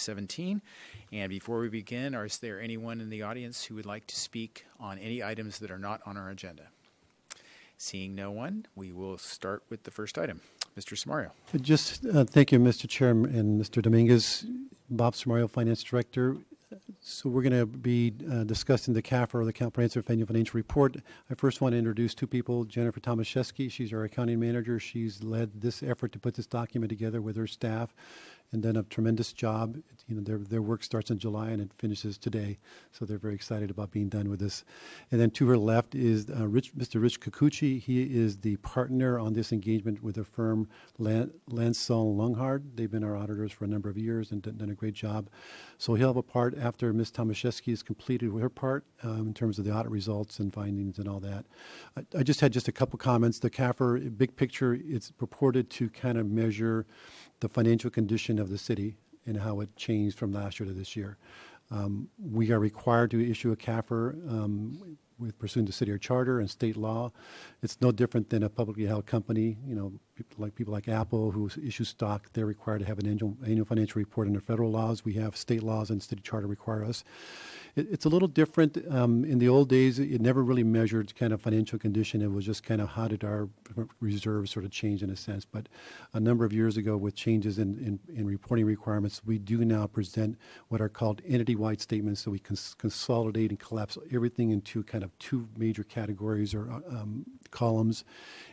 17. And before we begin, is there anyone in the audience who would like to speak on any items that are not on our agenda? Seeing no one, we will start with the first item. Mr. Samario. Just thank you, Mr. Chair and Mr. Dominguez. Bob Samario, Finance Director. So we're going to be discussing the CAFR, or the Comprehensive Annual Financial Report. I first want to introduce two people. Jennifer Tomaszewski, she's our accounting manager. She's led this effort to put this document together with her staff and done a tremendous job. You know, their work starts in July and it finishes today, so they're very excited about being done with this. And then to her left is Mr. Rich Kikuchi. He is the partner on this engagement with the firm Lansall Lunghard. They've been our auditors for a number of years and done a great job. So he'll have a part after Ms. Tomaszewski has completed her part in terms of the audit results and findings and all that. I just had a couple comments. The CAFR, big picture, it's purported to kind of measure the financial condition of the city and how it changed from last year to this year. We are required to issue a CAFR with pursuant to city or charter and state law. It's no different than a publicly held company. You know, people like Apple who issue stock, they're required to have an annual financial report under federal laws. We have state laws and city charter require us. It's a little different. In the old days, it never really measured kind of financial condition. It was just kind of how did our reserves sort of change in a sense. But a number of years ago, with changes in reporting requirements, we do now present what are called entity-wide statements. So we consolidate and collapse everything into kind of two major categories or columns.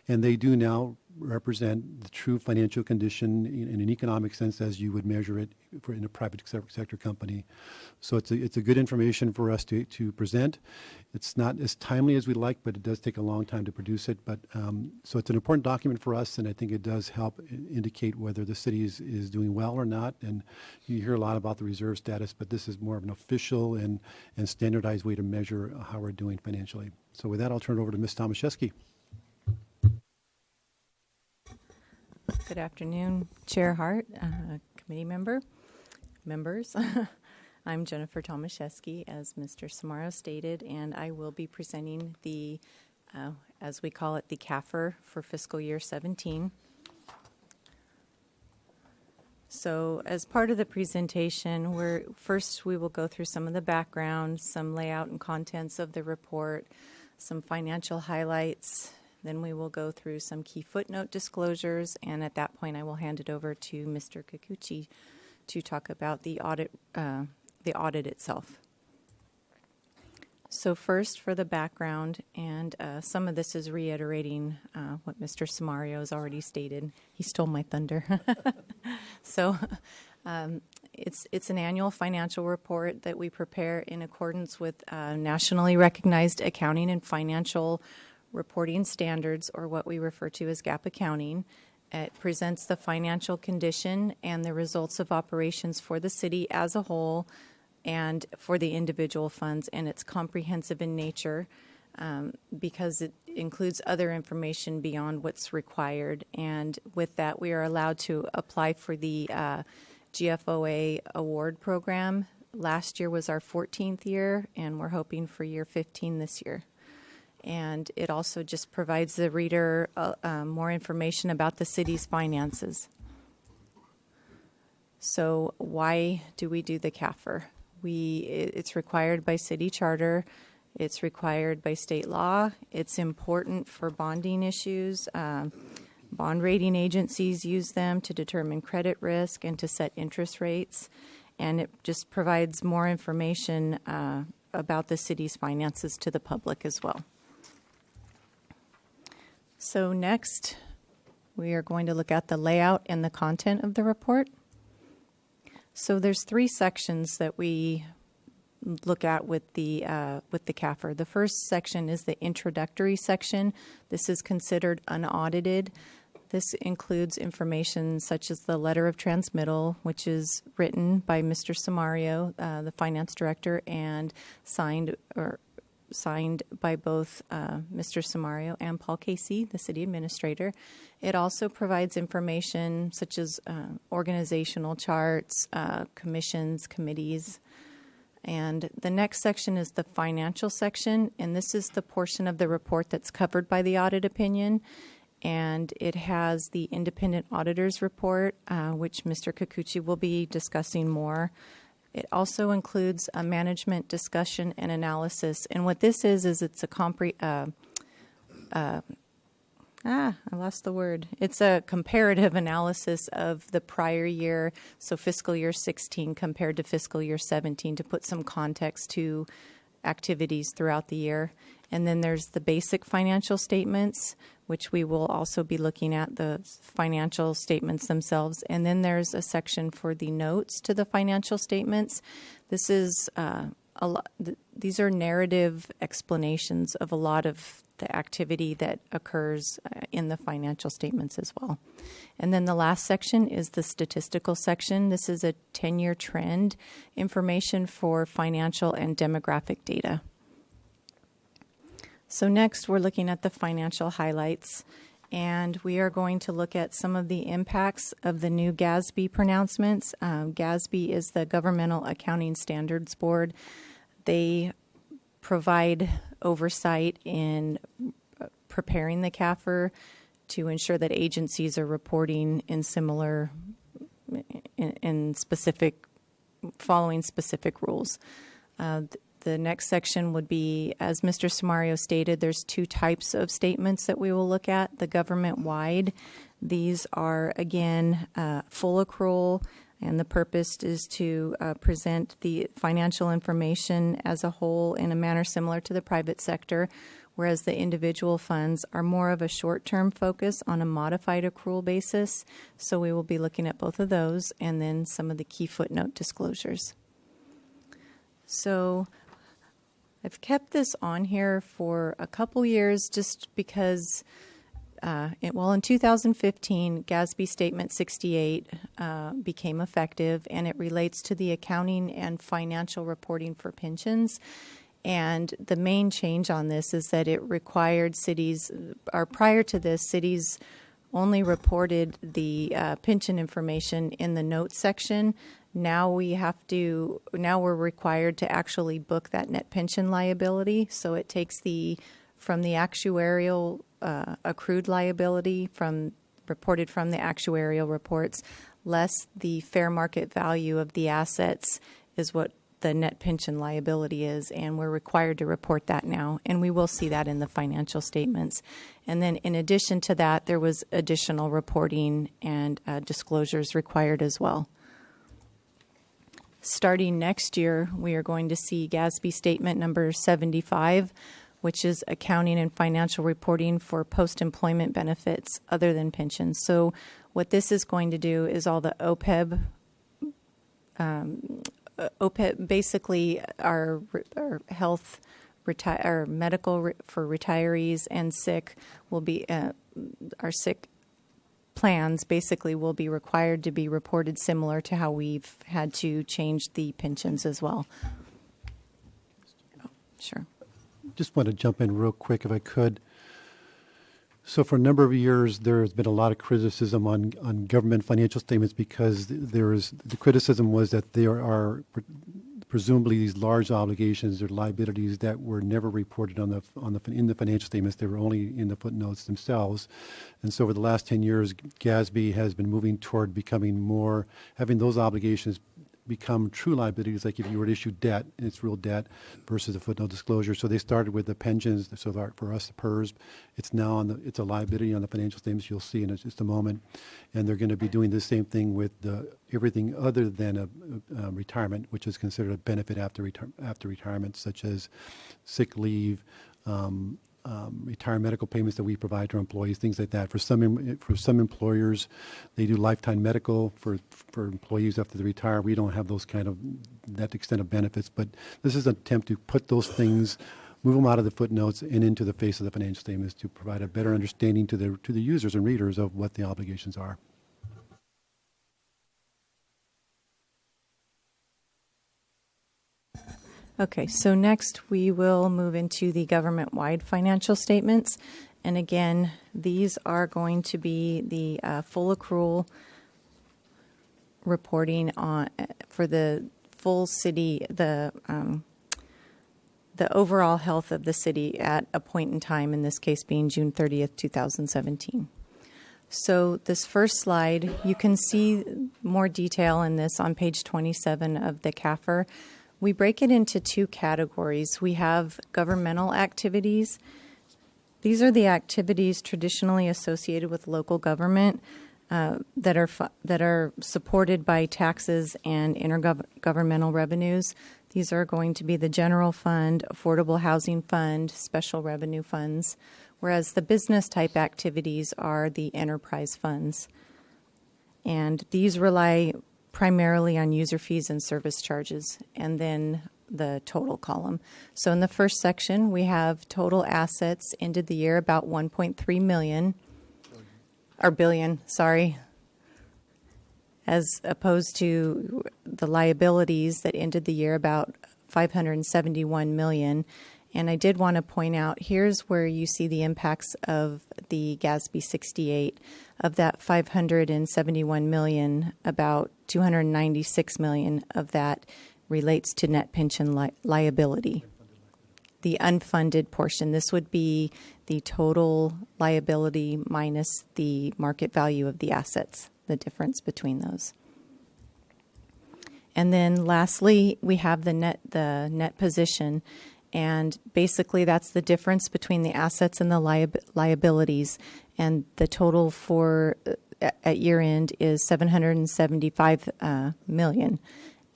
And they do now represent the true financial condition in an economic sense as you would measure it in a private sector company. So it's a good information for us to present. It's not as timely as we'd like, but it does take a long time to produce it. But so it's an important document for us, and I think it does help indicate whether the city is doing well or not. And you hear a lot about the reserve status, but this is more of an official and standardized way to measure how we're doing financially. So with that, I'll turn it over to Ms. Tomaszewski. Good afternoon, Chair Hart, committee members. I'm Jennifer Tomaszewski, as Mr. Samario stated, and I will be presenting the, as we call it, the CAFR for fiscal year 17. So as part of the presentation, we will go through some of the background, some layout and contents of the report, some financial highlights. Then we will go through some key footnote disclosures, and at that point I will hand it over to Mr. Kikuchi to talk about the audit itself. So first, for the background, and some of this is reiterating what Mr. Samario has already stated. He stole my thunder. So it's an annual financial report that we prepare in accordance with nationally recognized accounting and financial reporting standards, or what we refer to as GAAP accounting. It presents the financial condition and the results of operations for the city as a whole and for the individual funds, and it's comprehensive in nature because it includes other information beyond what's required. And with that, we are allowed to apply for the GFOA award program. Last year was our 14th year, and we're hoping for year 15 this year. And it also just provides the reader more information about the city's finances. So why do we do the CAFR? It's required by city charter. It's required by state law. It's important for bonding issues. Bond rating agencies use them to determine credit risk and to set interest rates. And it just provides more information about the city's finances to the public as well. So next, we are going to look at the layout and the content of the report. So there's three sections that we look at with the CAFR. The first section is the introductory section. This is considered unaudited. This includes information such as the letter of transmittal, which is written by Mr. Samario, the finance director, and signed by both Mr. Samario and Paul Casey, the city administrator. It also provides information such as organizational charts, commissions, committees. And the next section is the financial section, and this is the portion of the report that's covered by the audit opinion. and it has the independent auditor's report, which Mr. Kikuchi will be discussing more. It also includes a management discussion and analysis. And what this is it's a I lost the word. It's a comparative analysis of the prior year, so fiscal year 16 compared to fiscal year 17, to put some context to activities throughout the year. And then there's the basic financial statements, which we will also be looking at, the financial statements themselves. And then there's a section for the notes to the financial statements. This is these are narrative explanations of a lot of the activity that occurs in the financial statements as well. And then the last section is the statistical section. This is a 10-year trend information for financial and demographic data. So next, we're looking at the financial highlights, and we are going to look at some of the impacts of the new GASB pronouncements. GASB is the Governmental Accounting Standards Board. They provide oversight in preparing the CAFR to ensure that agencies are reporting in similar, in specific, following specific rules. The next section would be, as Mr. Samario stated, there's two types of statements that we will look at. The government-wide, these are, again, full accrual, and the purpose is to present the financial information as a whole in a manner similar to the private sector, whereas the individual funds are more of a short-term focus on a modified accrual basis. So we will be looking at both of those, and then some of the key footnote disclosures. So I've kept this on here for a couple years just because, in 2015, GASB Statement 68 became effective, and it relates to the accounting and financial reporting for pensions. And the main change on this is that it required cities, or prior to this, cities only reported the pension information in the notes section. Now we're required to actually book that net pension liability. So it takes from the actuarial accrued liability reported from the actuarial reports, less the fair market value of the assets is what the net pension liability is, and we're required to report that now, and we will see that in the financial statements. And then in addition to that, there was additional reporting and disclosures required as well. Starting next year, we are going to see GASB Statement number 75, which is accounting and financial reporting for post-employment benefits other than pensions. So what this is going to do is all the OPEB, basically our health, our medical for retirees and sick will be, our sick plans basically will be required to be reported similar to how we've had to change the pensions as well. Oh, sure. Just want to jump in real quick if I could. So for a number of years, there has been a lot of criticism on government financial statements because the criticism was that there are presumably these large obligations or liabilities that were never reported in the financial statements. They were only in the footnotes themselves. And so over the last 10 years, GASB has been moving toward becoming more, having those obligations become true liabilities, like if you were to issue debt, and it's real debt, versus a footnote disclosure. So they started with the pensions, so for us, the PERS, it's now it's a liability on the financial statements, you'll see in just a moment. And they're going to be doing the same thing with everything other than a retirement, which is considered a benefit after retirement, such as sick leave, retirement medical payments that we provide to our employees, things like that. For some employers, they do lifetime medical for employees after they retire. We don't have that extent of benefits, but this is an attempt to put those things, move them out of the footnotes and into the face of the financial statements to provide a better understanding to the users and readers of what the obligations are. Okay, so next we will move into the government-wide financial statements. And again, these are going to be the full accrual reporting for the full city, the the overall health of the city at a point in time, in this case being June 30th, 2017. So this first slide, you can see more detail in this on page 27 of the CAFR. We break it into two categories. We have governmental activities. These are the activities traditionally associated with local government that are supported by taxes and intergovernmental revenues. These are going to be the general fund, affordable housing fund, special revenue funds, whereas the business type activities are the enterprise funds. And these rely primarily on user fees and service charges, and then the total column. So in the first section, we have total assets ended the year about 1.3 million, or billion, sorry, as opposed to the liabilities that ended the year about 571 million. And I did want to point out, here's where you see the impacts of the GASB 68. Of that 571 million, about 296 million of that relates to net pension liability. The unfunded portion, this would be the total liability minus the market value of the assets, the difference between those. And then lastly, we have the net position. And basically, that's the difference between the assets and the liabilities. And the total for at year end is 775 million.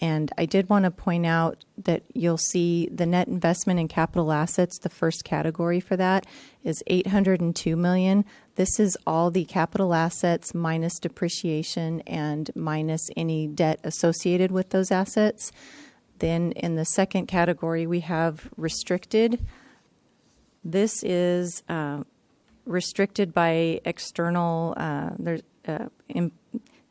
And I did want to point out that you'll see the net investment in capital assets, the first category for that is 802 million. This is all the capital assets minus depreciation and minus any debt associated with those assets. Then in the second category, we have restricted. This is restricted by external,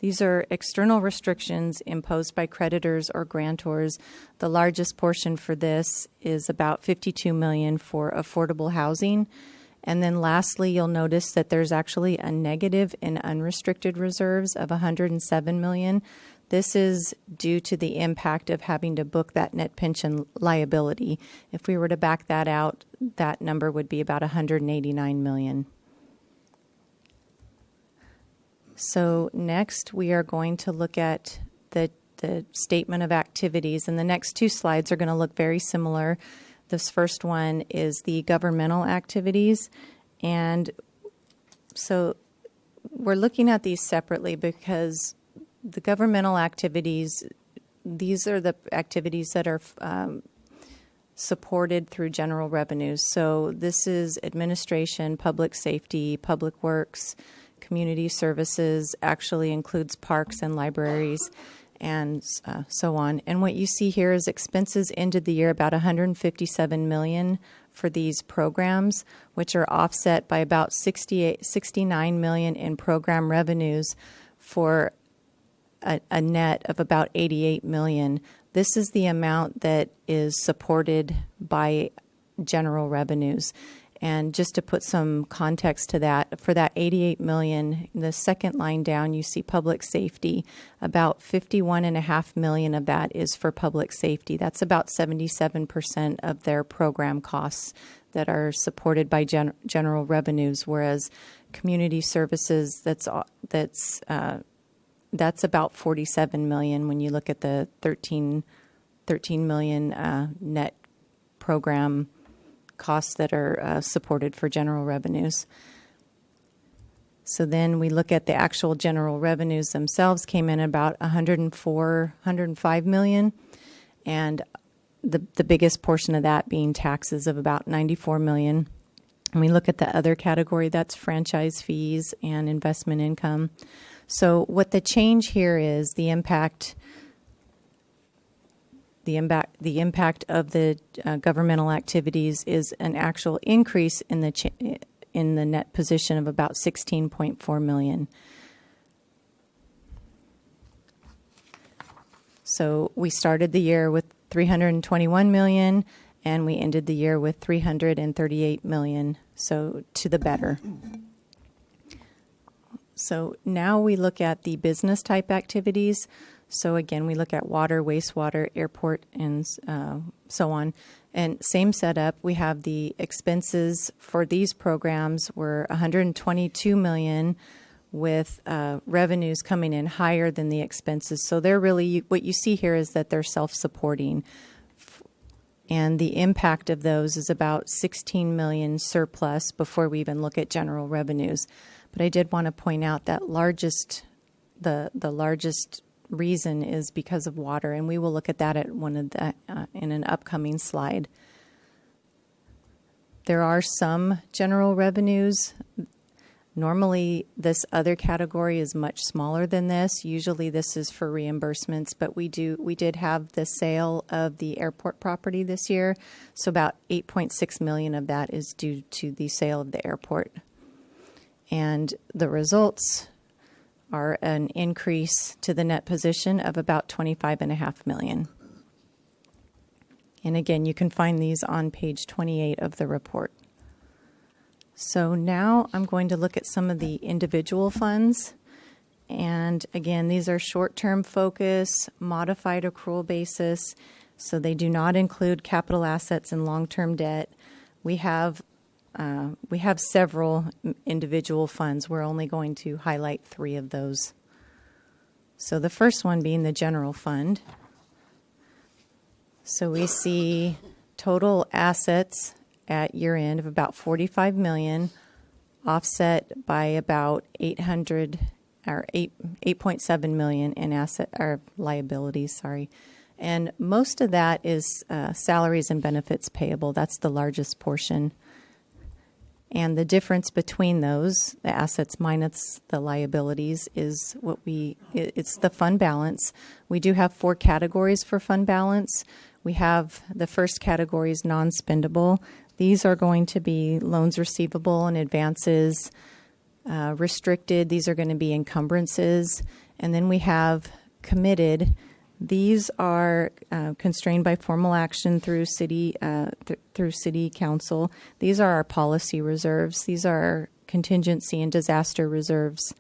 these are external restrictions imposed by creditors or grantors. The largest portion for this is about 52 million for affordable housing. And then lastly, you'll notice that there's actually a negative in unrestricted reserves of 107 million. This is due to the impact of having to book that net pension liability. If we were to back that out, that number would be about 189 million. So next, we are going to look at the statement of activities, and the next two slides are going to look very similar. This first one is the governmental activities, and so we're looking at these separately because the governmental activities, these are the activities that are supported through general revenues. So this is administration, public safety, public works, community services, actually includes parks and libraries, and so on. And what you see here is expenses ended the year about 157 million for these programs, which are offset by about 69 million in program revenues for a net of about 88 million. This is the amount that is supported by general revenues. And just to put some context to that, for that 88 million, the second line down, you see public safety. About 51.5 million of that is for public safety. That's about 77% of their program costs that are supported by general revenues, whereas community services, that's about 47 million when you look at the 13 million net program costs that are supported for general revenues. So then we look at the actual general revenues themselves, came in about 105 million, and the biggest portion of that being taxes of about 94 million. And we look at the other category, that's franchise fees and investment income. So what the change here is, the impact of the governmental activities is an actual increase in the net position of about 16.4 million. So we started the year with 321 million, and we ended the year with 338 million. So to the better. So now we look at the business type activities. So again, we look at water, wastewater, airport, and so on. And same setup, we have the expenses for these programs were $122 million, with revenues coming in higher than the expenses. So they're really, what you see here is that they're self-supporting. And the impact of those is about 16 million surplus before we even look at general revenues. But I did want to point out that the largest reason is because of water, and we will look at that at one of the in an upcoming slide. There are some general revenues. Normally, this other category is much smaller than this. Usually, this is for reimbursements, but we did have the sale of the airport property this year, so about 8.6 million of that is due to the sale of the airport. And the results are an increase to the net position of about 25.5 million. And again, you can find these on page 28 of the report. So now I'm going to look at some of the individual funds. And again, these are short-term focus, modified accrual basis, so they do not include capital assets and long-term debt. We have several individual funds. We're only going to highlight 3 of those. So the first one being the general fund. So we see total assets at year end of about 45 million, offset by about 8.7 million in liabilities, sorry. And most of that is salaries and benefits payable. That's the largest portion. And the difference between those, the assets minus the liabilities, is it's the fund balance. We do have 4 categories for fund balance. We have the first category is non-spendable. These are going to be loans receivable and advances, restricted. These are going to be encumbrances. And then we have committed. These are constrained by formal action through city council. These are our policy reserves. These are our contingency and disaster reserves.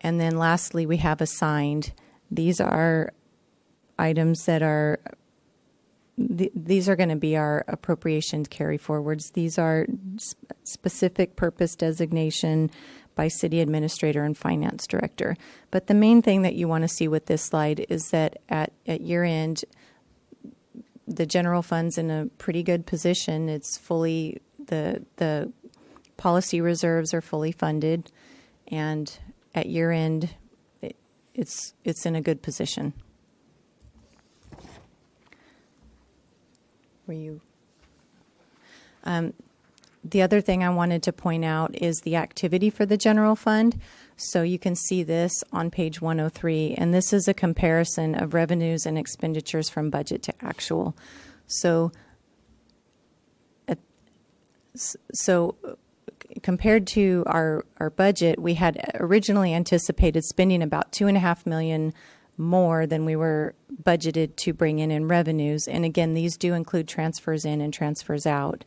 And then lastly, we have assigned. These are items that are these are going to be our appropriation carry forwards. These are specific purpose designation by city administrator and finance director. But the main thing that you want to see with this slide is that at year end, the general fund's in a pretty good position. It's fully, the policy reserves are fully funded, and at year end, it's in a good position. The other thing I wanted to point out is the activity for the general fund. So you can see this on page 103, and this is a comparison of revenues and expenditures from budget to actual. So compared to our budget, we had originally anticipated spending about $2.5 million more than we were budgeted to bring in revenues. And again, these do include transfers in and transfers out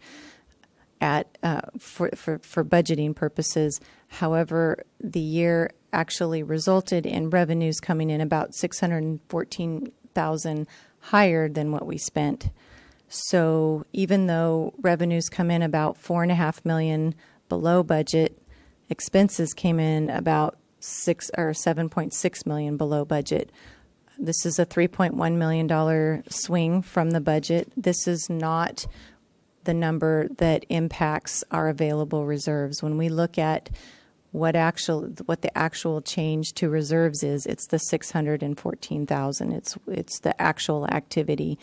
for budgeting purposes. However, the year actually resulted in revenues coming in about $614,000 higher than what we spent. So even though revenues come in about $4.5 million below budget, expenses came in about $7.6 million below budget. This is a $3.1 million swing from the budget. This is not the number that impacts our available reserves. When we look at what the actual change to reserves is, it's the $614,000. It's the actual activity.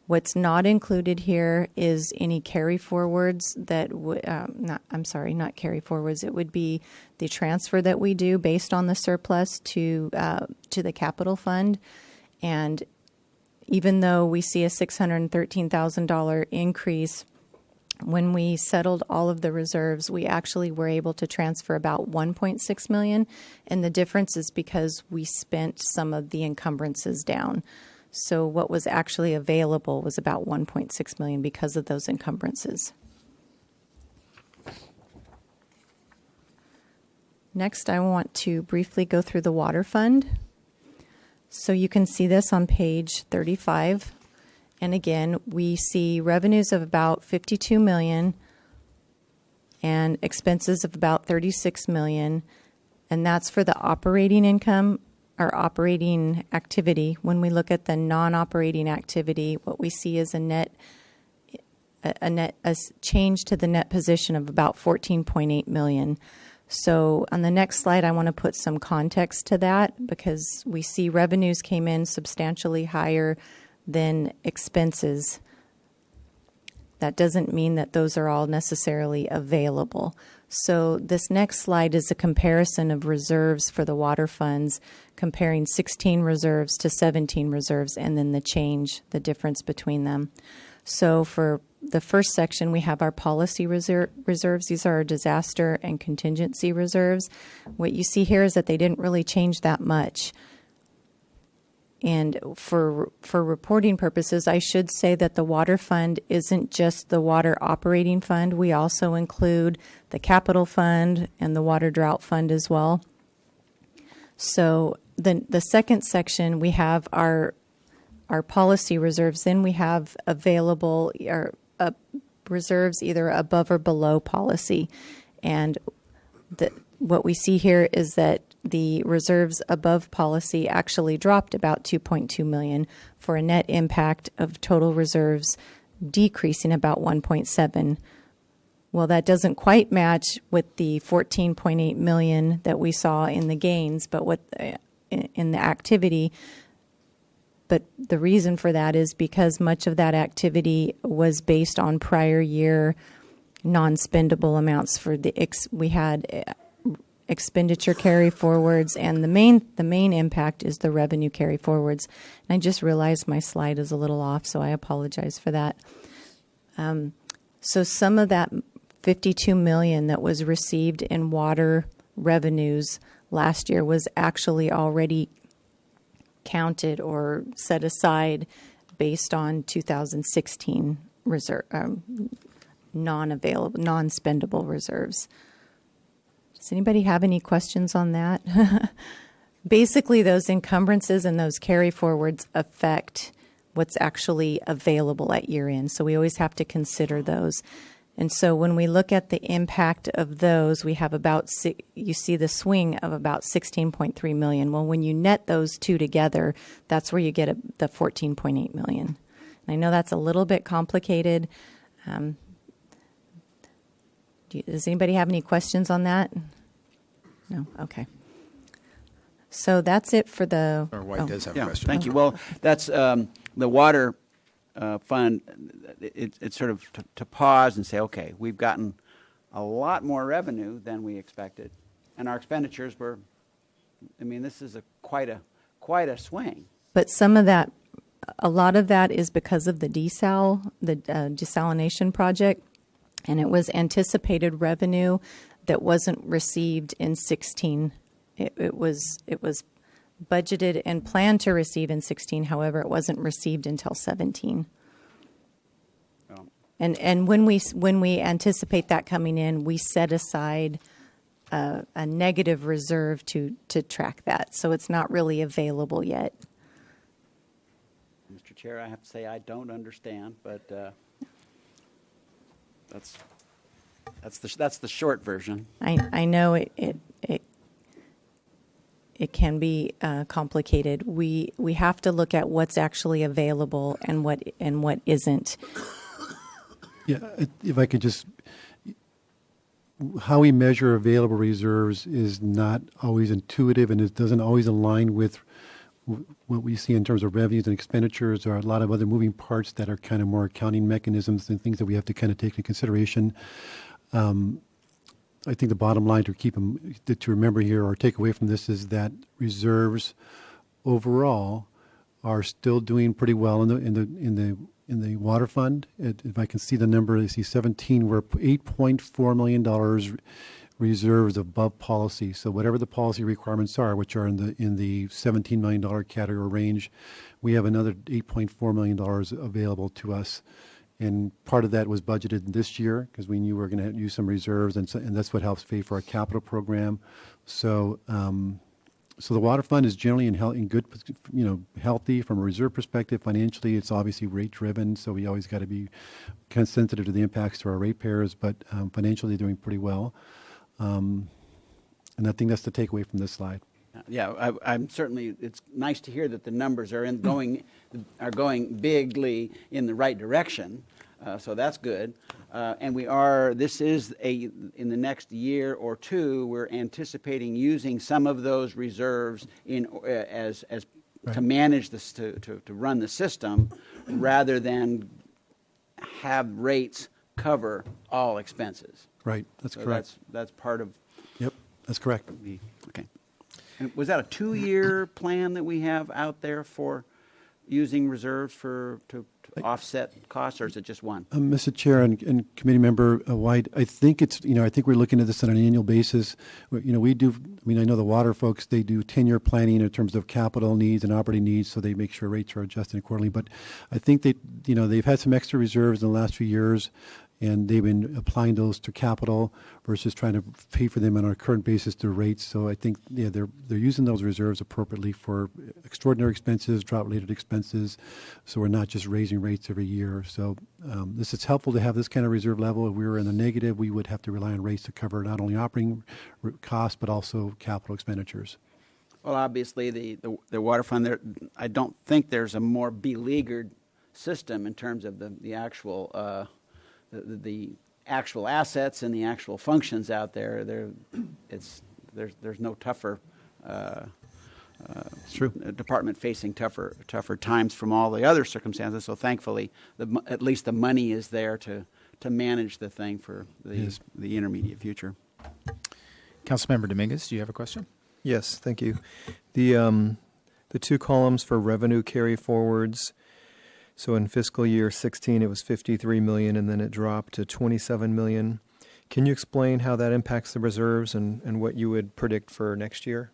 What's not included here is any carry forwards that not carry forwards. It would be the transfer that we do based on the surplus to the capital fund. And even though we see a $613,000 increase, when we settled all of the reserves, we actually were able to transfer about $1.6 million. And the difference is because we spent some of the encumbrances down. So what was actually available was about $1.6 million because of those encumbrances. Next, I want to briefly go through the water fund. So you can see this on page 35. And again, we see revenues of about 52 million and expenses of about 36 million. And that's for the operating income or operating activity. When we look at the non-operating activity, what we see is a change to the net position of about 14.8 million. So on the next slide, I want to put some context to that because we see revenues came in substantially higher than expenses. That doesn't mean that those are all necessarily available. So this next slide is a comparison of reserves for the water funds, comparing 16 reserves to 17 reserves, and then the difference between them. So for the first section, we have our policy reserves. These are our disaster and contingency reserves. What you see here is that they didn't really change that much. And for reporting purposes, I should say that the water fund isn't just the water operating fund. We also include the capital fund and the water drought fund as well. So the second section, we have our policy reserves. Then we have available reserves either above or below policy. And what we see here is that the reserves above policy actually dropped about 2.2 million for a net impact of total reserves decreasing about 1.7. Well, that doesn't quite match with the 14.8 million that we saw in the gains, but in the activity. But the reason for that is because much of that activity was based on prior year non-spendable amounts we had expenditure carry forwards, and the main impact is the revenue carry forwards. And I just realized my slide is a little off, so I apologize for that. So some of that 52 million that was received in water revenues last year was actually already counted or set aside based on 2016 reserve non-spendable reserves. Does anybody have any questions on that? Basically, those encumbrances and those carry forwards affect what's actually available at year end. So we always have to consider those. And so when we look at the impact of those, we have you see the swing of about 16.3 million. Well, when you net those two together, that's where you get the 14.8 million. And I know that's a little bit complicated. Does anybody have any questions on that? No? Okay. So that's it for the... Or White does have a question. Thank you. Well, that's the water fund. It's sort of to pause and say, okay, we've gotten a lot more revenue than we expected, and our expenditures were. I mean, this is quite a swing. But some of that, a lot of that is because of the desalination project, and it was anticipated revenue that wasn't received in 16. It was budgeted and planned to receive in 16. However, it wasn't received until 17. Oh. And when we anticipate that coming in, we set aside a negative reserve to track that. So it's not really available yet. Mr. Chair, I have to say I don't understand, but that's the short version. I know it can be complicated. We have to look at what's actually available and what isn't. Yeah, if I could just, how we measure available reserves is not always intuitive, and it doesn't always align with what we see in terms of revenues and expenditures. There are a lot of other moving parts that are kind of more accounting mechanisms and things that we have to kind of take into consideration. I think the bottom line to remember here or take away from this is that reserves overall are still doing pretty well in the water fund. If I can see the number, I see 17. We're $8.4 million reserves above policy. So whatever the policy requirements are, which are in the $17 million category range, we have another $8.4 million available to us. And part of that was budgeted this year because we knew we were going to use some reserves, and that's what helps pay for our capital program. So So the water fund is generally in good, healthy from a reserve perspective. Financially, it's obviously rate driven, so we always got to be kind of sensitive to the impacts to our ratepayers. But financially, they're doing pretty well, and I think that's the takeaway from this slide. Yeah, I'm certainly. It's nice to hear that the numbers are going bigly in the right direction. So that's good. And this is in the next year or two, we're anticipating using some of those reserves as Right. to manage this, to run the system, rather than have rates cover all expenses. Right, that's So correct. that's part of Yep, that's correct. okay. And was that a 2-year plan that we have out there for using reserves to offset costs, or is it just one? Mr. Chair and committee member White, I think I think we're looking at this on an annual basis. We do, I know the water folks, they do 10-year planning in terms of capital needs and operating needs, so they make sure rates are adjusted accordingly. But I think they've had some extra reserves in the last few years, and they've been applying those to capital versus trying to pay for them on a current basis through rates. So I think they're using those reserves appropriately for extraordinary expenses, drought-related expenses. So we're not just raising rates every year. So this is helpful to have this kind of reserve level. If we were in the negative, we would have to rely on rates to cover not only operating costs but also capital expenditures. Well, obviously, the water fund, I don't think there's a more beleaguered system in terms of the actual the actual assets and the actual functions out there. There's no tougher It's true. department facing tougher times from all the other circumstances. So thankfully, at least the money is there to manage the thing for the intermediate future. Councilmember Dominguez, do you have a question? Yes, thank you. The 2 columns for revenue carry forwards. So in fiscal year 16, it was 53 million, and then it dropped to 27 million. Can you explain how that impacts the reserves and what you would predict for next year?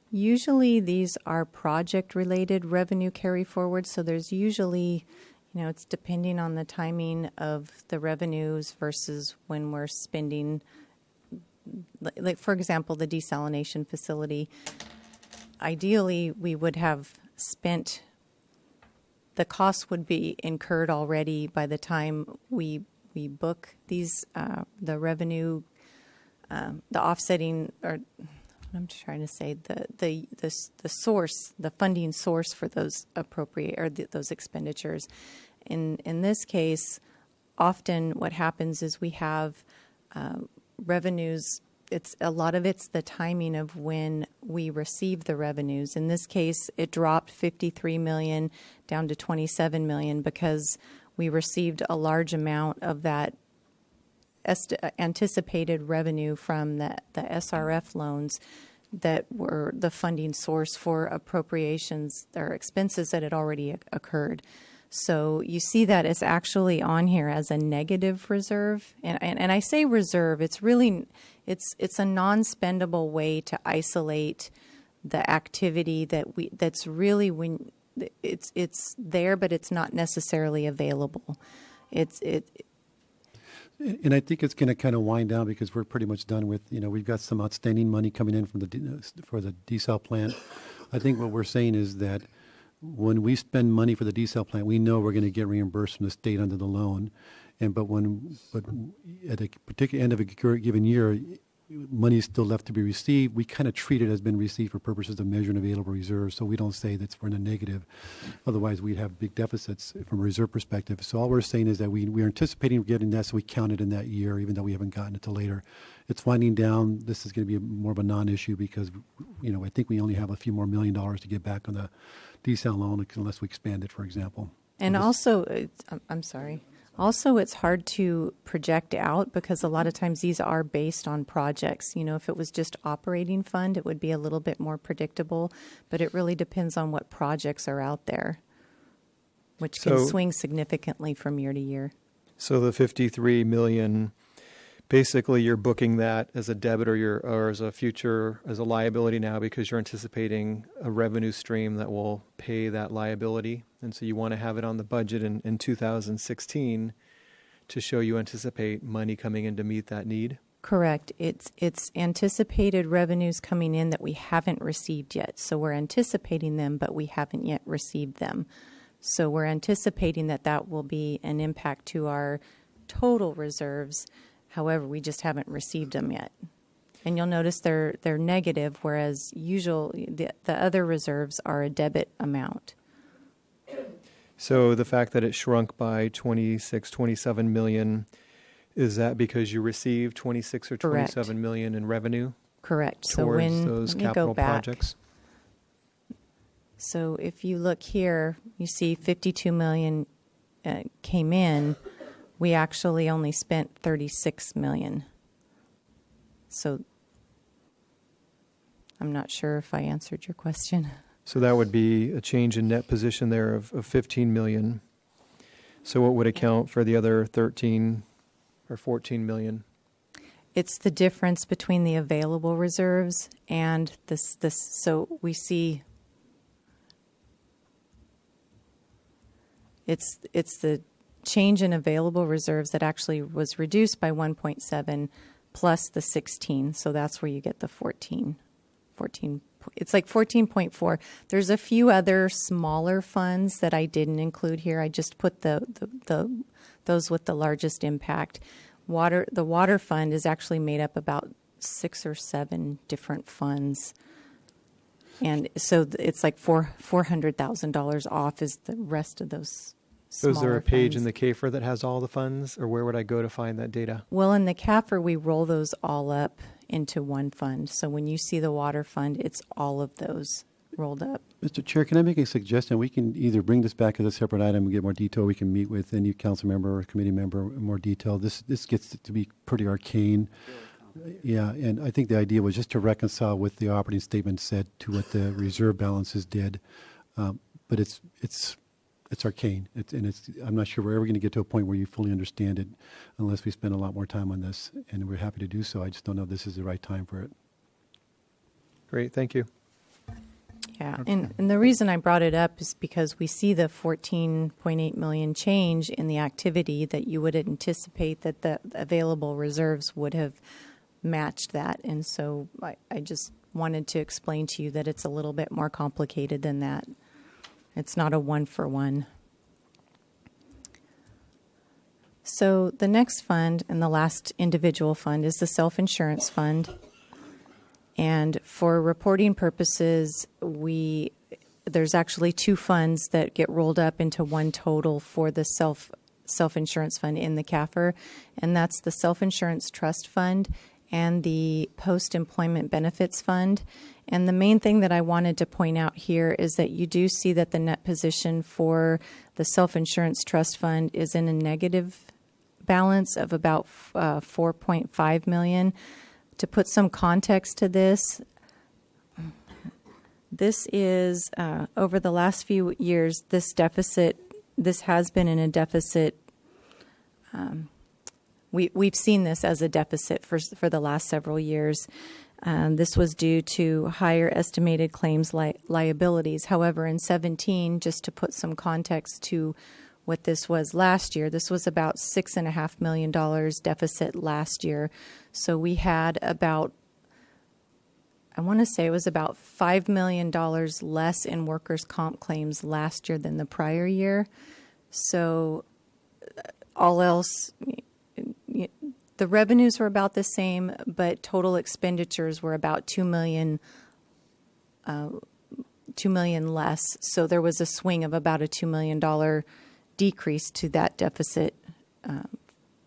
Usually these are project-related revenue carry forwards, so there's usually, it's depending on the timing of the revenues versus when we're spending. Like, for example, the desalination facility. Ideally, we would have spent, the costs would be incurred already by the time we book these, the revenue, the offsetting, or I'm trying to say the source, the funding source for those those expenditures. In this case, often what happens is we have revenues. A lot of it's the timing of when we receive the revenues. In this case, it dropped 53 million down to 27 million because we received a large amount of that anticipated revenue from the SRF loans that were the funding source for appropriations or expenses that had already occurred. So you see that it's actually on here as a negative reserve. And I say reserve, it's really, it's a non-spendable way to isolate the activity that's really when it's there, but it's not necessarily available. And I think it's going to kind of wind down because we're pretty much done with, we've got some outstanding money coming in from for the desal plant. I think what we're saying is that when we spend money for the desal plant, we know we're going to get reimbursed from the state under the loan. But at a particular end of a given year, money is still left to be received. We kind of treat it as been received for purposes of measuring available reserves. So we don't say that we're in a negative. Otherwise, we'd have big deficits from a reserve perspective. So all we're saying is that we're anticipating getting that, so we count it in that year, even though we haven't gotten it till later. It's winding down. This is going to be more of a non-issue because, I think we only have a few more $1 million to get back on the desal loan unless we expand it, for example. And also, I'm sorry. Also, it's hard to project out because a lot of times these are based on projects. If it was just operating fund, it would be a little bit more predictable, but it really depends on what projects are out there, which can swing significantly from year to year. So the 53 million, basically you're booking that as a debit or as a liability now because you're anticipating a revenue stream that will pay that liability. And so you want to have it on the budget in 2016 to show you anticipate money coming in to meet that need. Correct. It's anticipated revenues coming in that we haven't received yet. So we're anticipating them, but we haven't yet received them. So we're anticipating that that will be an impact to our total reserves. However, we just haven't received them yet. And you'll notice they're negative, whereas the other reserves are a debit amount. So the fact that it shrunk by 26, 27 million, is that because you received 26 or Correct. 27 million in revenue Correct. So towards when those let me go capital back. projects? So if you look here, you see 52 million came in. We actually only spent 36 million. So I'm not sure if I answered your question. So that would be a change in net position there of 15 million. So what would account for the other 13 or 14 million? It's the difference between the available reserves and this. So we see it's the change in available reserves that actually was reduced by 1.7 plus the 16. So that's where you get the 14. It's like 14.4. There's a few other smaller funds that I didn't include here. I just put those with the largest impact. The water fund is actually made up about 6 or 7 different funds. And so it's like $400,000 off is the rest of those So smaller is there a page funds. in the CAFR that has all the funds, or where would I go to find that data? Well, in the CAFR, we roll those all up into one fund. So when you see the water fund, it's all of those rolled up. Mr. Chair, can I make a suggestion? We can either bring this back as a separate item and get more detail. We can meet with any council member or committee member in more detail. This gets to be pretty arcane. Yeah, and I think the idea was just to reconcile what the operating statement said to what the reserve balances did. But it's arcane, I'm not sure we're ever going to get to a point where you fully understand it unless we spend a lot more time on this, and we're happy to do so. I just don't know if this is the right time for it. Great, thank you. Yeah, and the reason I brought it up is because we see the 14.8 million change in the activity that you would anticipate that the available reserves would have matched that. And so I just wanted to explain to you that it's a little bit more complicated than that. It's not a one-for-one. So the next fund and the last individual fund is the self-insurance fund. And for reporting purposes, there's actually 2 funds that get rolled up into one total for the self-insurance fund in the CAFR, and that's the Self-Insurance Trust Fund and the Post-Employment Benefits Fund. And the main thing that I wanted to point out here is that you do see that the net position for the Self-Insurance Trust Fund is in a negative balance of about $4.5 million. To put some context to this, this is over the last few years, this has been in a deficit. We've seen this as a deficit for the last several years. This was due to higher estimated claims liabilities. However, in 2017, just to put some context to what this was last year, this was about $6.5 million deficit last year. So we had about, I want to say it was about $5 million less in workers' comp claims last year than the prior year. So all else, the revenues were about the same, but total expenditures were about $2 million less. So there was a swing of about a $2 million decrease to that deficit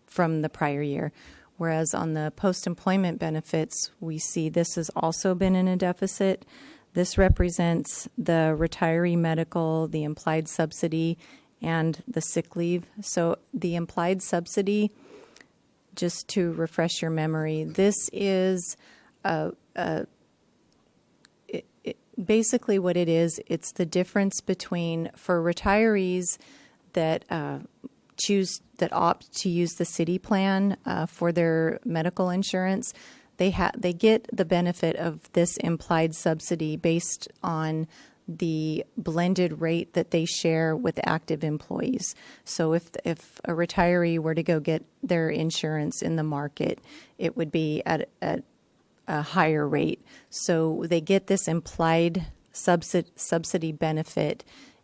from the prior year. Whereas on the post-employment benefits, we see this has also been in a deficit. This represents the retiree medical, the implied subsidy, and the sick leave. So the implied subsidy, just to refresh your memory, this is basically what it is. It's the difference between, for retirees that opt to use the city plan for their medical insurance, they get the benefit of this implied subsidy based on the blended rate that they share with active employees. So if a retiree were to go get their insurance in the market, it would be at a higher rate. So they get this implied subsidy benefit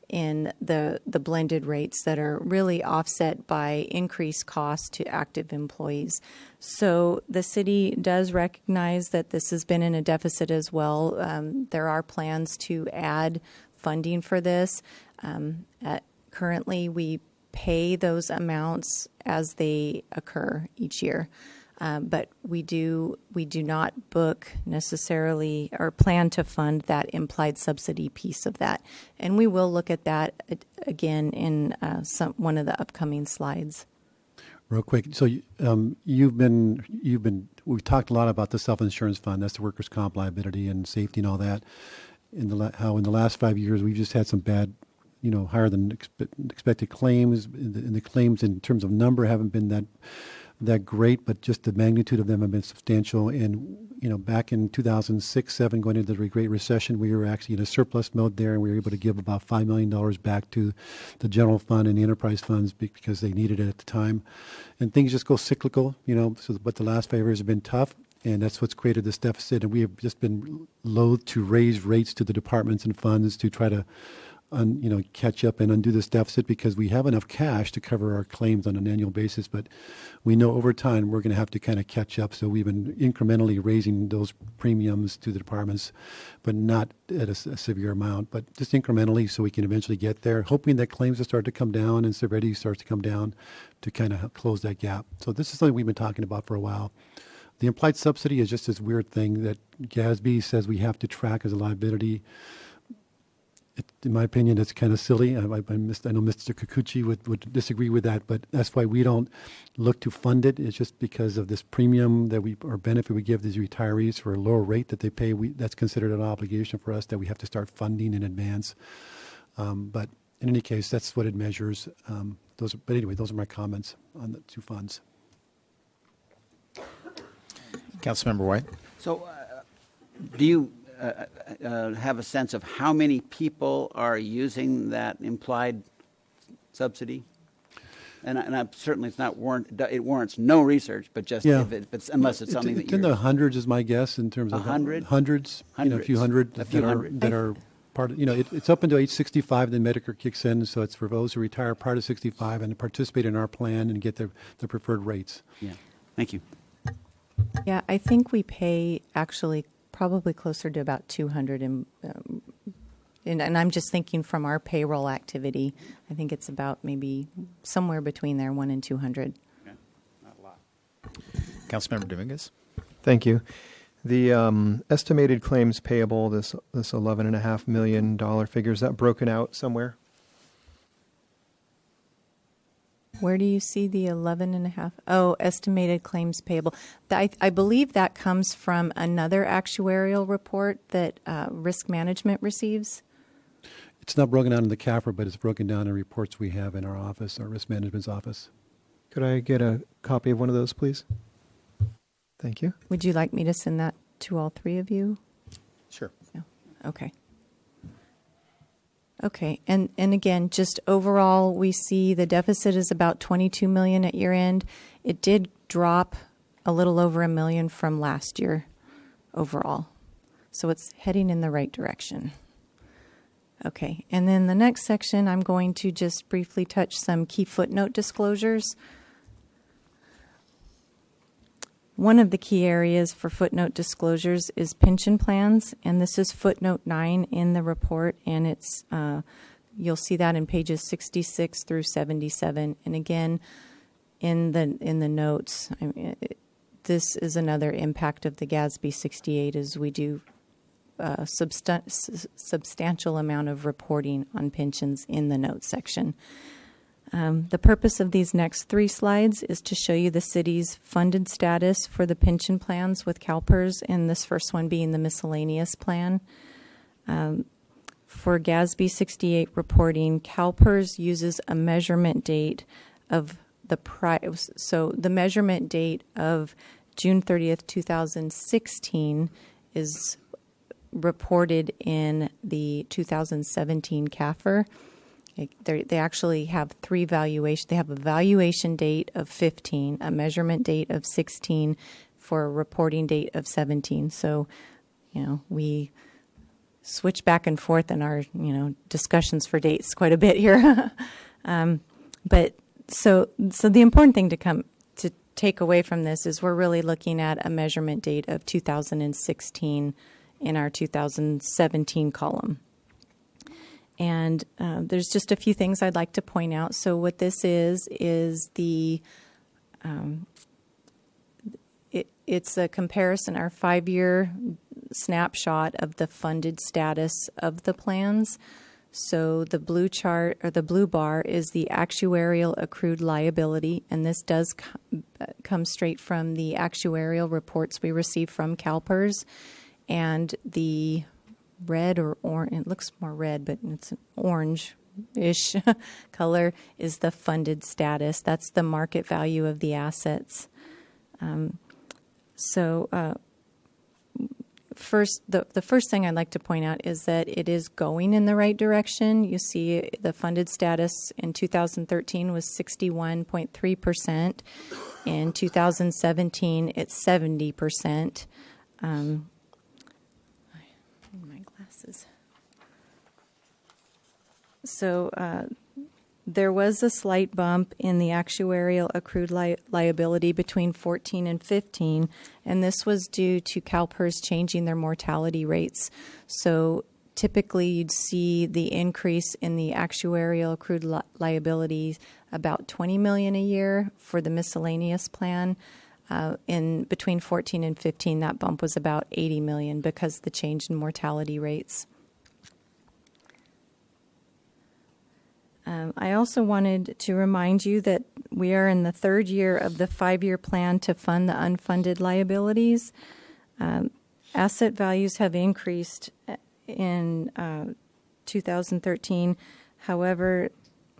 in the blended rates that are really offset by increased costs to active employees. So the city does recognize that this has been in a deficit as well. There are plans to add funding for this. Currently, we pay those amounts as they occur each year. But we do not book necessarily or plan to fund that implied subsidy piece of that, and we will look at that again in one of the upcoming slides. Real quick, so we've talked a lot about the self-insurance fund. That's the workers' comp liability and safety and all that. How in the last 5 years we've just had some bad, higher than expected claims. And the claims in terms of number haven't been that great, but just the magnitude of them have been substantial. And back in 2006-07, going into the Great Recession, we were actually in a surplus mode there, and we were able to give about $5 million back to the general fund and the enterprise funds because they needed it at the time. And things just go cyclical, but the last 5 years have been tough, and that's what's created this deficit. And we have just been loath to raise rates to the departments and funds to try to catch up and undo this deficit, because we have enough cash to cover our claims on an annual basis. But we know over time we're going to have to kind of catch up. So we've been incrementally raising those premiums to the departments, but not at a severe amount, but just incrementally so we can eventually get there, hoping that claims will start to come down and severity starts to come down to kind of close that gap. So this is something we've been talking about for a while. The implied subsidy is just this weird thing that GASB says we have to track as a liability. In my opinion, it's kind of silly. I know Mr. Kikuchi would disagree with that, but that's why we don't look to fund it. It's just because of this premium or benefit we give these retirees for a lower rate that they pay. That's considered an obligation for us that we have to start funding in advance. But in any case, that's what it measures. But anyway, those are my comments on the two funds. Councilmember White. So do you have a sense of how many people are using that implied subsidy? And certainly it warrants no research, but just unless it's something it's in the hundreds is my guess in terms of hundreds, a few hundred that are part of, it's up until age 65, then Medicare kicks in, so it's for those who retire prior to 65 and participate in our plan and get the preferred rates. Yeah, thank you. Yeah, I think we pay actually probably closer to about 200, and I'm just thinking from our payroll activity, I think it's about maybe somewhere between there, 1 and 200. Okay. Not a lot. Councilmember Dominguez. Thank you. The estimated claims payable, this $11.5 million figure, is that broken out somewhere? Where do you see the 11.5? Oh, estimated claims payable. I believe that comes from another actuarial report that risk management receives. It's not broken down in the CAFR, but it's broken down in reports we have in our office, our risk management's office. Could I get a copy of one of those, please? Thank you. Would you like me to send that to all three of you? Sure. No. Okay. Okay, and again, just overall, we see the deficit is about $22 million at year end. It did drop a little over $1 million from last year overall. So it's heading in the right direction. Okay, and then the next section, I'm going to just briefly touch some key footnote disclosures. One of the key areas for footnote disclosures is pension plans, and this is footnote 9 in the report, and it's you'll see that in pages 66 through 77. And again, in the notes, this is another impact of the GASB 68, as we do substantial amount of reporting on pensions in the notes section. The purpose of these next 3 slides is to show you the city's funded status for the pension plans with CalPERS, and this first one being the miscellaneous plan. For GASB 68 reporting, CalPERS uses a measurement date of so the measurement date of June 30th, 2016 is reported in the 2017 CAFR. They actually have three valuations. They have a valuation date of 15, a measurement date of 16, for a reporting date of 17. So, we switch back and forth in our, discussions for dates quite a bit here. But so the important thing to take away from this is we're really looking at a measurement date of 2016 in our 2017 column. And there's just a few things I'd like to point out. So what this is the it's a comparison, our 5-year snapshot of the funded status of the plans. So the blue chart, or the blue bar, is the actuarial accrued liability, and this does come straight from the actuarial reports we receive from CalPERS. And the red or orange, it looks more red, but it's an orange-ish color, is the funded status. That's the market value of the assets. First, the first thing I'd like to point out is that it is going in the right direction. You see the funded status in 2013 was 61.3%. In 2017, it's 70%. My glasses. So there was a slight bump in the actuarial accrued liability between 14 and 15, and this was due to CalPERS changing their mortality rates. So typically you'd see the increase in the actuarial accrued liability about $20 million a year for the miscellaneous plan. In between 14 and 15, that bump was about $80 million because of the change in mortality rates. I also wanted to remind you that we are in the third year of the 5-year plan to fund the unfunded liabilities. Asset values have increased in 2013. However,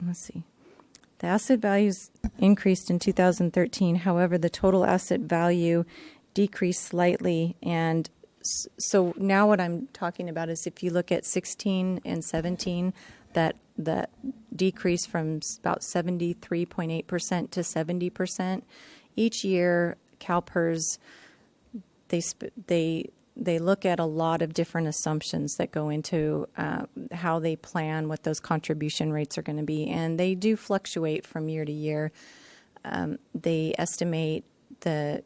the asset values increased in 2013. However, the total asset value decreased slightly. And so now what I'm talking about is if you look at 16 and 17, that decrease from about 73.8% to 70%. Each year, CalPERS, they look at a lot of different assumptions that go into how they plan what those contribution rates are going to be, and they do fluctuate from year to year. They estimate the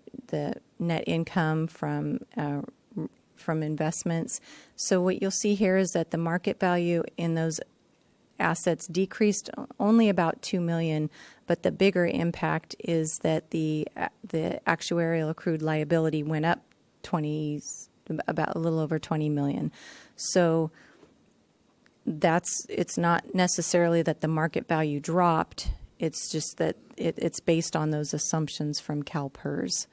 net income from investments. So what you'll see here is that the market value in those assets decreased only about $2 million, but the bigger impact is that the actuarial accrued liability went up about a little over $20 million. So it's not necessarily that the market value dropped. It's just that it's based on those assumptions from CalPERS.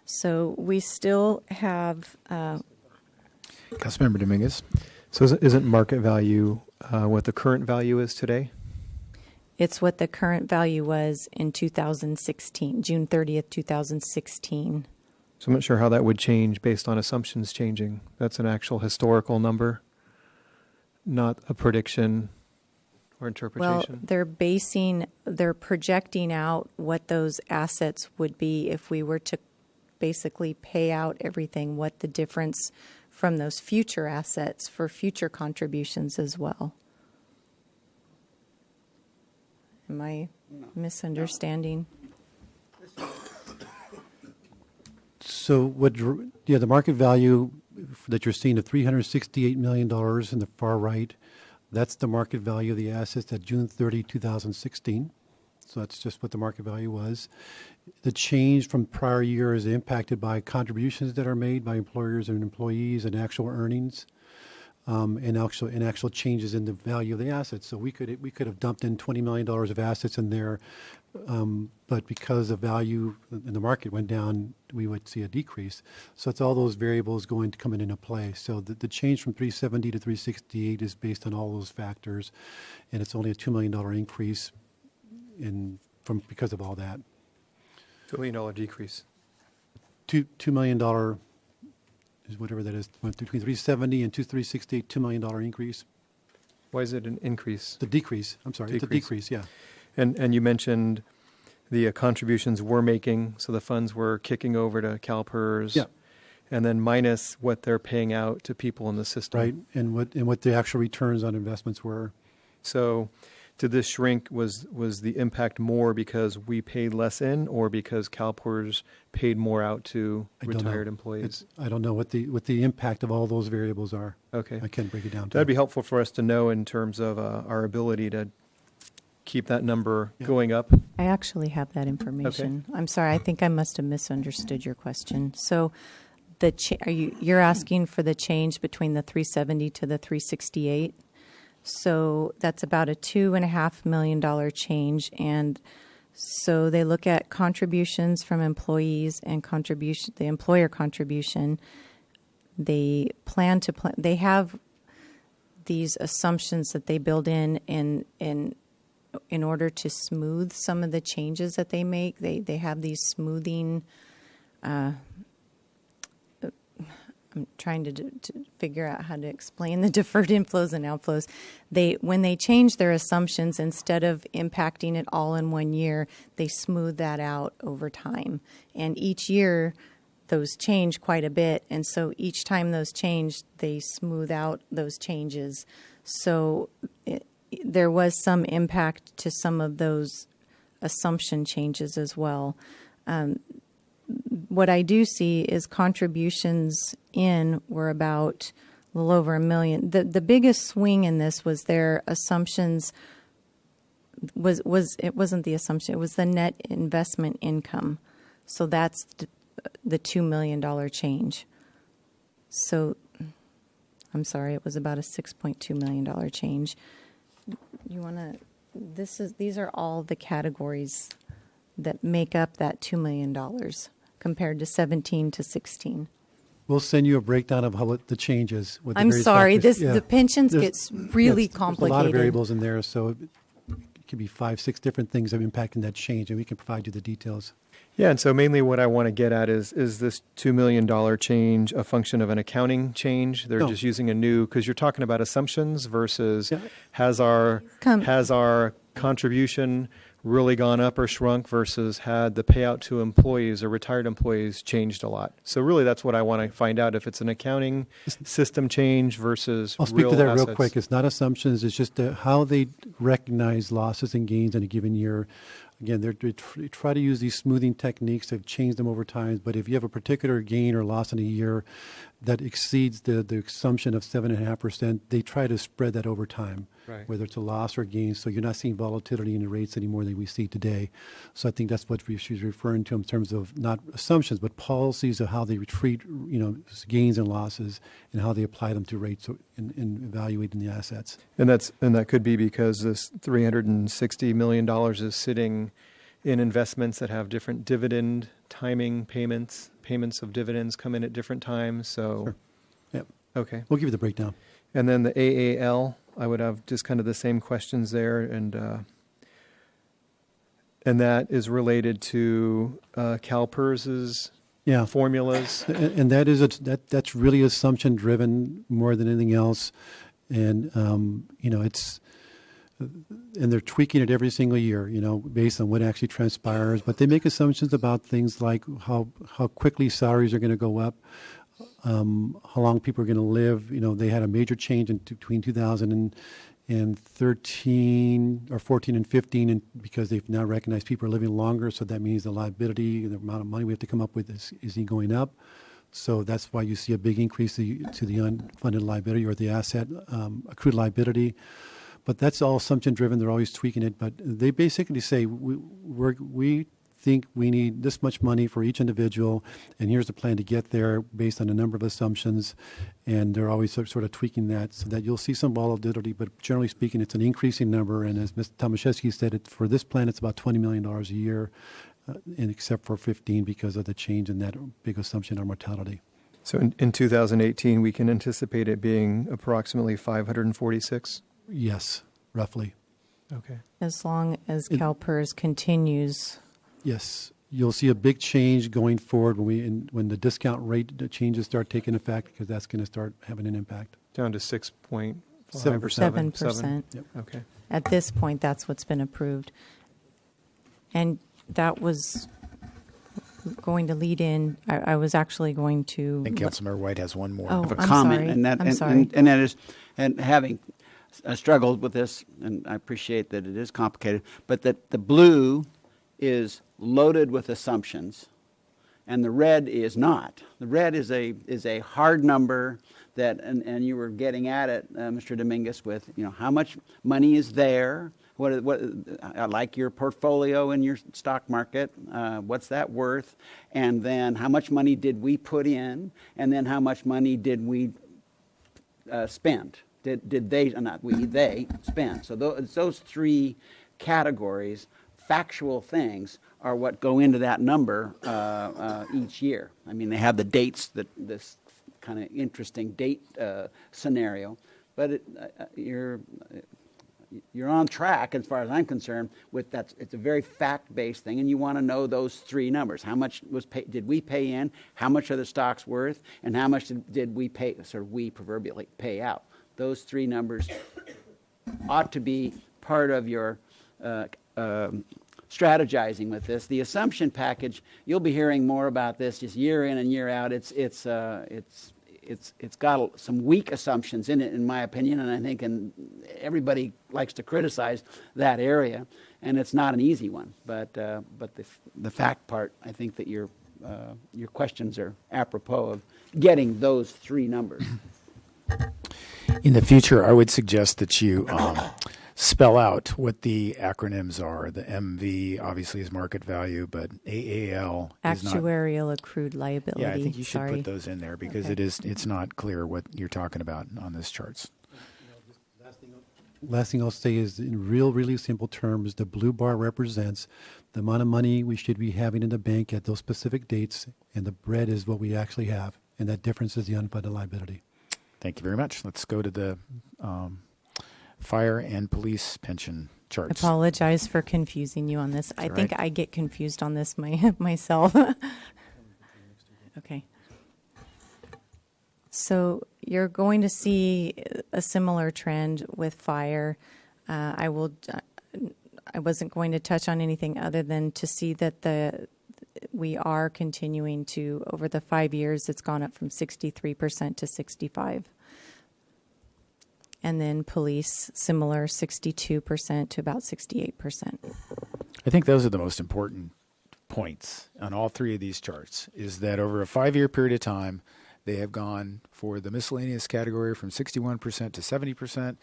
So we still have. Councilmember Dominguez. So isn't market value what the current value is today? It's what the current value was in 2016, June 30th, 2016. So I'm not sure how that would change based on assumptions changing. That's an actual historical number, not a prediction or interpretation. Well, they're projecting out what those assets would be if we were to basically pay out everything, what the difference from those future assets for future contributions as well. Am I misunderstanding? So the market value that you're seeing of $368 million in the far right, that's the market value of the assets at June 30, 2016. So that's just what the market value was. The change from prior year is impacted by contributions that are made by employers and employees and actual earnings, and actual changes in the value of the assets. So we could have dumped in $20 million of assets in there, but because the value in the market went down, we would see a decrease. So it's all those variables going to come into play. So the change from 370 to 368 is based on all those factors, and it's only a $2 million increase because of all that. $2 million decrease. $2 million is whatever that is, went between 370 and 368, $2 million increase. Why is it an increase? The decrease, I'm sorry, it's a Decrease. decrease, yeah. And you mentioned the contributions we're making, so the funds we're kicking over to CalPERS. Yeah. And then minus what they're paying out to people in the system. Right, and what the actual returns on investments were. So did this shrink, was the impact more because we paid less in or because CalPERS paid more out to I don't know. retired employees? I don't know what the impact of all those variables are. Okay. I can't break it down to That'd you. be helpful for us to know in terms of our ability to keep that number Yeah. going up. I actually have that information. I'm sorry, I think I must have misunderstood your question. So you're asking for the change between the 370 to the 368? So that's about a $2.5 million change. And so they look at contributions from employees and the employer contribution. They they have these assumptions that they build in order to smooth some of the changes that they make. They have these smoothing. I'm trying to figure out how to explain the deferred inflows and outflows. When they change their assumptions, instead of impacting it all in one year, they smooth that out over time. And each year, those change quite a bit. And so each time those change, they smooth out those changes. So there was some impact to some of those assumption changes as well. What I do see is contributions in were about a little over $1 million. The biggest swing in this was their assumptions it wasn't the assumption, it was the net investment income. So that's the $2 million change. So I'm sorry, it was about a $6.2 million change. You want to these are all the categories that make up that $2 million compared to 17 to 16. We'll send you a breakdown of how the changes. With the I'm various sorry, factors. Yeah. the pensions There's- gets really complicated. There's a lot of variables in there, so it could be 5, 6 different things that are impacting that change, and we can provide you the details. Yeah, and so mainly what I want to get at is this $2 million change a function of an accounting change? They're No. just using a new, because you're talking about assumptions versus Yeah. has our contribution really gone up or shrunk versus had the payout to employees or retired employees changed a lot. So really that's what I want to find out, if it's an accounting system change versus I'll speak real to that assets. real quick. It's not assumptions. It's just how they recognize losses and gains in a given year. Again, they try to use these smoothing techniques to change them over time. But if you have a particular gain or loss in a year that exceeds the assumption of 7.5%, they try to spread that over time, Right. whether it's a loss or gain. So you're not seeing volatility in the rates anymore than we see today. So I think that's what she's referring to in terms of not assumptions, but policies of how they treat, gains and losses and how they apply them to rates in evaluating the assets. And that could be because this $360 million is sitting in investments that have different dividend timing payments of dividends come in at different times. So, Sure. Yep. Okay. We'll give you the breakdown. And then the AAL, I would have just kind of the same questions there, and that is related to CalPERS's Yeah. formulas. And that is that's really assumption driven more than anything else, and it's and they're tweaking it every single year, based on what actually transpires. But they make assumptions about things like how quickly salaries are going to go up, how long people are going to live. They had a major change between 2013 or 14 and 15, and because they've now recognized people are living longer, so that means the liability, the amount of money we have to come up with is going up. So that's why you see a big increase to the unfunded liability or the asset accrued liability. But that's all assumption driven. They're always tweaking it. But they basically say we think we need this much money for each individual, and here's the plan to get there based on a number of assumptions. And they're always sort of tweaking that so that you'll see some volatility. But generally speaking, it's an increasing number. And as Mr. Tomaszewski said, for this plan, it's about $20 million a year, and except for 15 because of the change in that big assumption on mortality. So in 2018, we can anticipate it being approximately 546? Yes, roughly. Okay. As long as CalPERS continues. Yes. You'll see a big change going forward when the discount rate changes start taking effect, because that's going to start having an impact. Down to 6.5 or 7%. 7%. 7%. Okay. At this point, that's what's been approved. And that was going to lead in, I was actually going to. I think Councilmember White has one more. Oh, Have a I'm comment, sorry. and that I'm and, sorry. and that is, and having struggled with this, and I appreciate that it is complicated, but that the blue is loaded with assumptions, and the red is not. The red is a hard number that, and you were getting at it, Mr. Dominguez, with how much money is there. What I like your portfolio in your stock market. What's that worth? And then how much money did we put in? And then how much money did we spend? Did they, not we, they spend? So those three categories, factual things, are what go into that number each year. I mean, they have the dates, this kind of interesting date scenario, but you're on track as far as I'm concerned with that. It's a very fact-based thing, and you want to know those three numbers. How much did we pay in? How much are the stocks worth? And how much did we pay, sort of we proverbially, pay out? Those three numbers ought to be part of your strategizing with this. The assumption package, you'll be hearing more about this just year in and year out. It's got some weak assumptions in it, in my opinion, and I think everybody likes to criticize that area, and it's not an easy one. But the fact part, I think that your questions are apropos of getting those three numbers. In the future, I would suggest that you spell out what the acronyms are. The MV obviously is market value, but AAL is not. Actuarial accrued liability. Yeah, I think you should Sorry. put those in there because Okay. it's not clear what you're talking about on this charts. Last thing I'll say is, in really simple terms, the blue bar represents the amount of money we should be having in the bank at those specific dates, and the red is what we actually have, and that difference is the unfunded liability. Thank you very much. Let's go to the fire and police pension charts. Apologize for confusing you on this. I all think right. I get confused on this myself. Okay. So you're going to see a similar trend with fire. I wasn't going to touch on anything other than to see that we are continuing to, over the 5 years, it's gone up from 63% to 65%. And then police, similar, 62% to about 68%. I think those are the most important points on all three of these charts, is that over a 5-year period of time, they have gone for the miscellaneous category from 61% to 70%,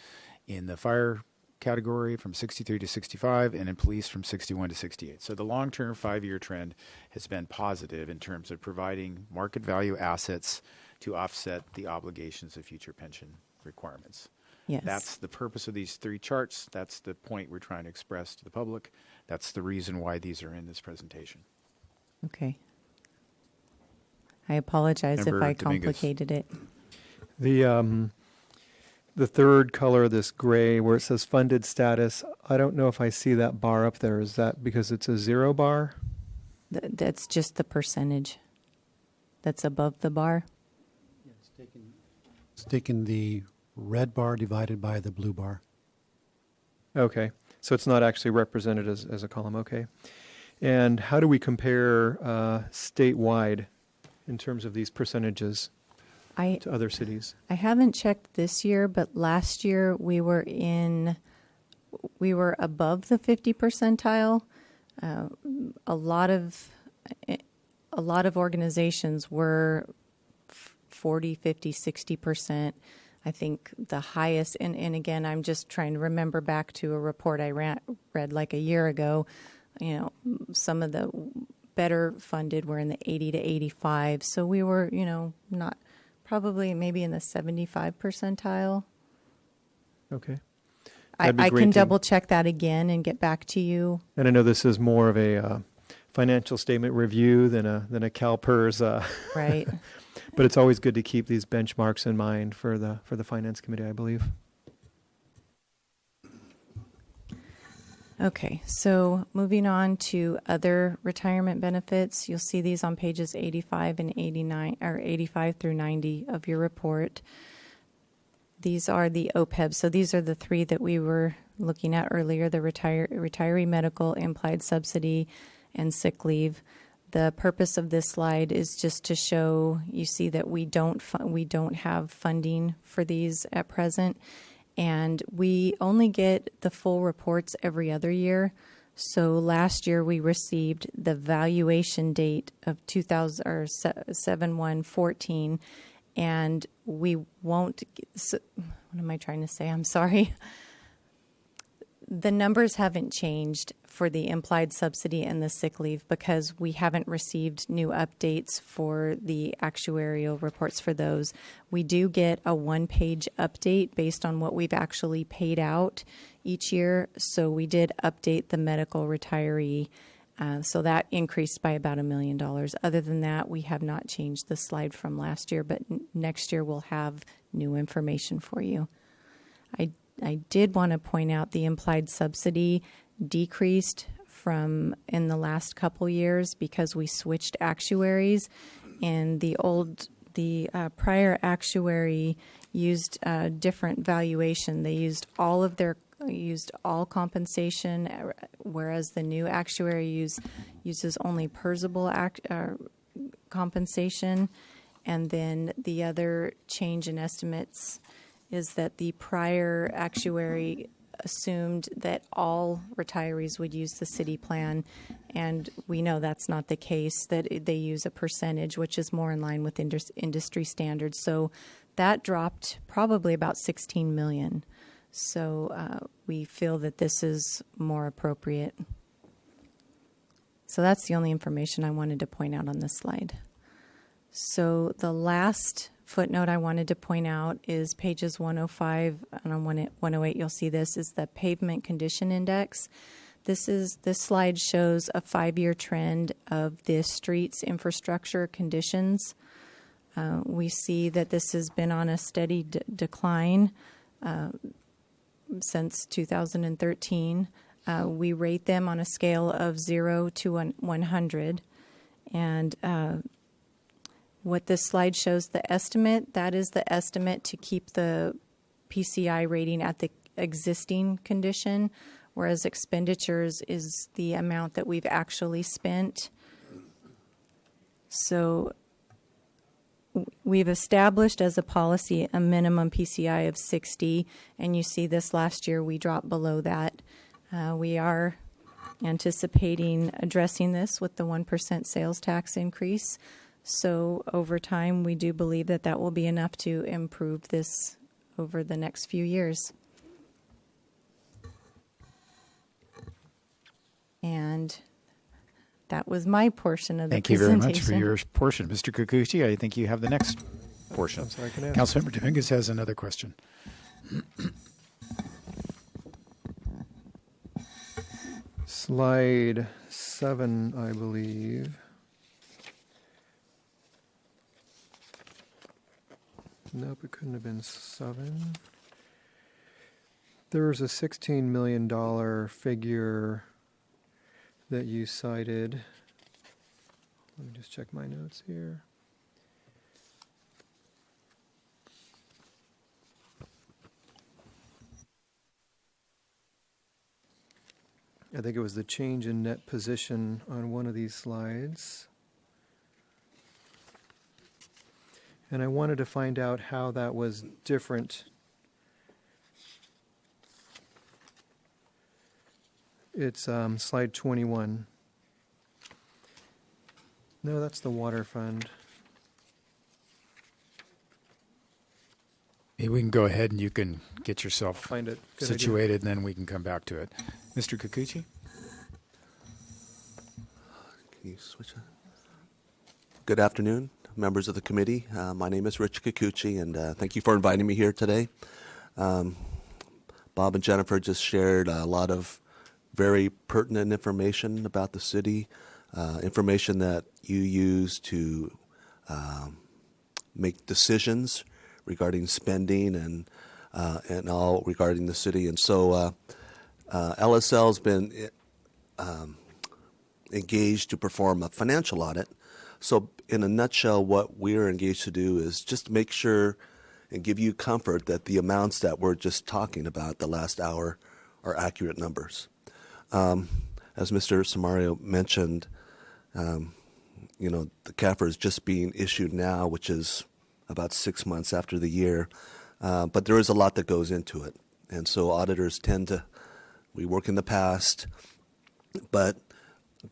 in the fire category from 63 to 65, and in police from 61 to 68. So the long-term 5-year trend has been positive in terms of providing market value assets to offset the obligations of future pension requirements. Yes. That's the purpose of these three charts. That's the point we're trying to express to the public. That's the reason why these are in this presentation. Okay. I apologize if Member I Dominguez. complicated it. The third color, this gray, where it says funded status, I don't know if I see that bar up there. Is that because it's a zero bar? That's just the percentage that's above the bar. It's taking the red bar divided by the blue bar. Okay. So it's not actually represented as a column. Okay. And how do we compare statewide in terms of these percentages to other cities? I haven't checked this year, but last year we were above the 50 percentile. A lot of organizations were 40, 50, 60%. I think the highest, and again, I'm just trying to remember back to a report I read like a year ago. Some of the better funded were in the 80 to 85. So we were, not probably maybe in the 75 percentile. Okay. I That'd be great can to- double check that again and get back to you. And I know this is more of a financial statement review than a CalPERS, Right. but it's always good to keep these benchmarks in mind for the Finance Committee, I believe. Okay, so moving on to other retirement benefits, you'll see these on pages 85 and 89, or 85 through 90 of your report. These are the OPEB. So these are the three that we were looking at earlier, the retiree medical, implied subsidy, and sick leave. The purpose of this slide is just to show, you see that we don't have funding for these at present, and we only get the full reports every other year. So last year we received the valuation date of 2000 or 7/1/14, and we won't. What am I trying to say? I'm sorry. The numbers haven't changed for the implied subsidy and the sick leave because we haven't received new updates for the actuarial reports for those. We do get a one-page update based on what we've actually paid out each year. So we did update the medical retiree. So that increased by about $1 million. Other than that, we have not changed the slide from last year, but next year we'll have new information for you. I did want to point out the implied subsidy decreased from in the last couple years because we switched actuaries, and the prior actuary used a different valuation. They used all compensation, whereas the new actuary uses only PERSable compensation. And then the other change in estimates is that the prior actuary assumed that all retirees would use the city plan, and we know that's not the case, that they use a percentage, which is more in line with industry standards. So that dropped probably about $16 million. So we feel that this is more appropriate. So that's the only information I wanted to point out on this slide. So the last footnote I wanted to point out is pages 105 and on 108. You'll see this is the pavement condition index. This slide shows a 5-year trend of the streets infrastructure conditions. We see that this has been on a steady decline since 2013. We rate them on a scale of 0 to 100, and what this slide shows, the estimate, that is the estimate to keep the PCI rating at the existing condition, whereas expenditures is the amount that we've actually spent. So we've established as a policy a minimum PCI of 60, and you see this last year we dropped below that. We are anticipating addressing this with the 1% sales tax increase. So over time, we do believe that that will be enough to improve this over the next few years. And that was my portion of the Thank you very presentation. much for your portion. Mr. Kikuchi, I think you have the next portion. I'm sorry, can I ask? Councilmember Dominguez has another question. Slide 7, I believe. Nope, it couldn't have been 7. There was a $16 million figure that you cited. Let me just check my notes here. I think it was the change in net position on one of these slides. And I wanted to find out how that was different. It's slide 21. No, that's the water fund. Maybe we can go ahead and you can get yourself Find it. Good idea. situated, and then we can come back to it. Mr. Kikuchi? Can you switch it? Good afternoon, members of the committee. My name is Rich Kikuchi, and thank you for inviting me here today. Bob and Jennifer just shared a lot of very pertinent information about the city, information that you use to make decisions regarding spending and all regarding the city. And so LSL has been engaged to perform a financial audit. So in a nutshell, what we're engaged to do is just make sure and give you comfort that the amounts that we're just talking about the last hour are accurate numbers. As Mr. Samario mentioned, the CAFR is just being issued now, which is about 6 months after the year. But there is a lot that goes into it. And so auditors we work in the past, but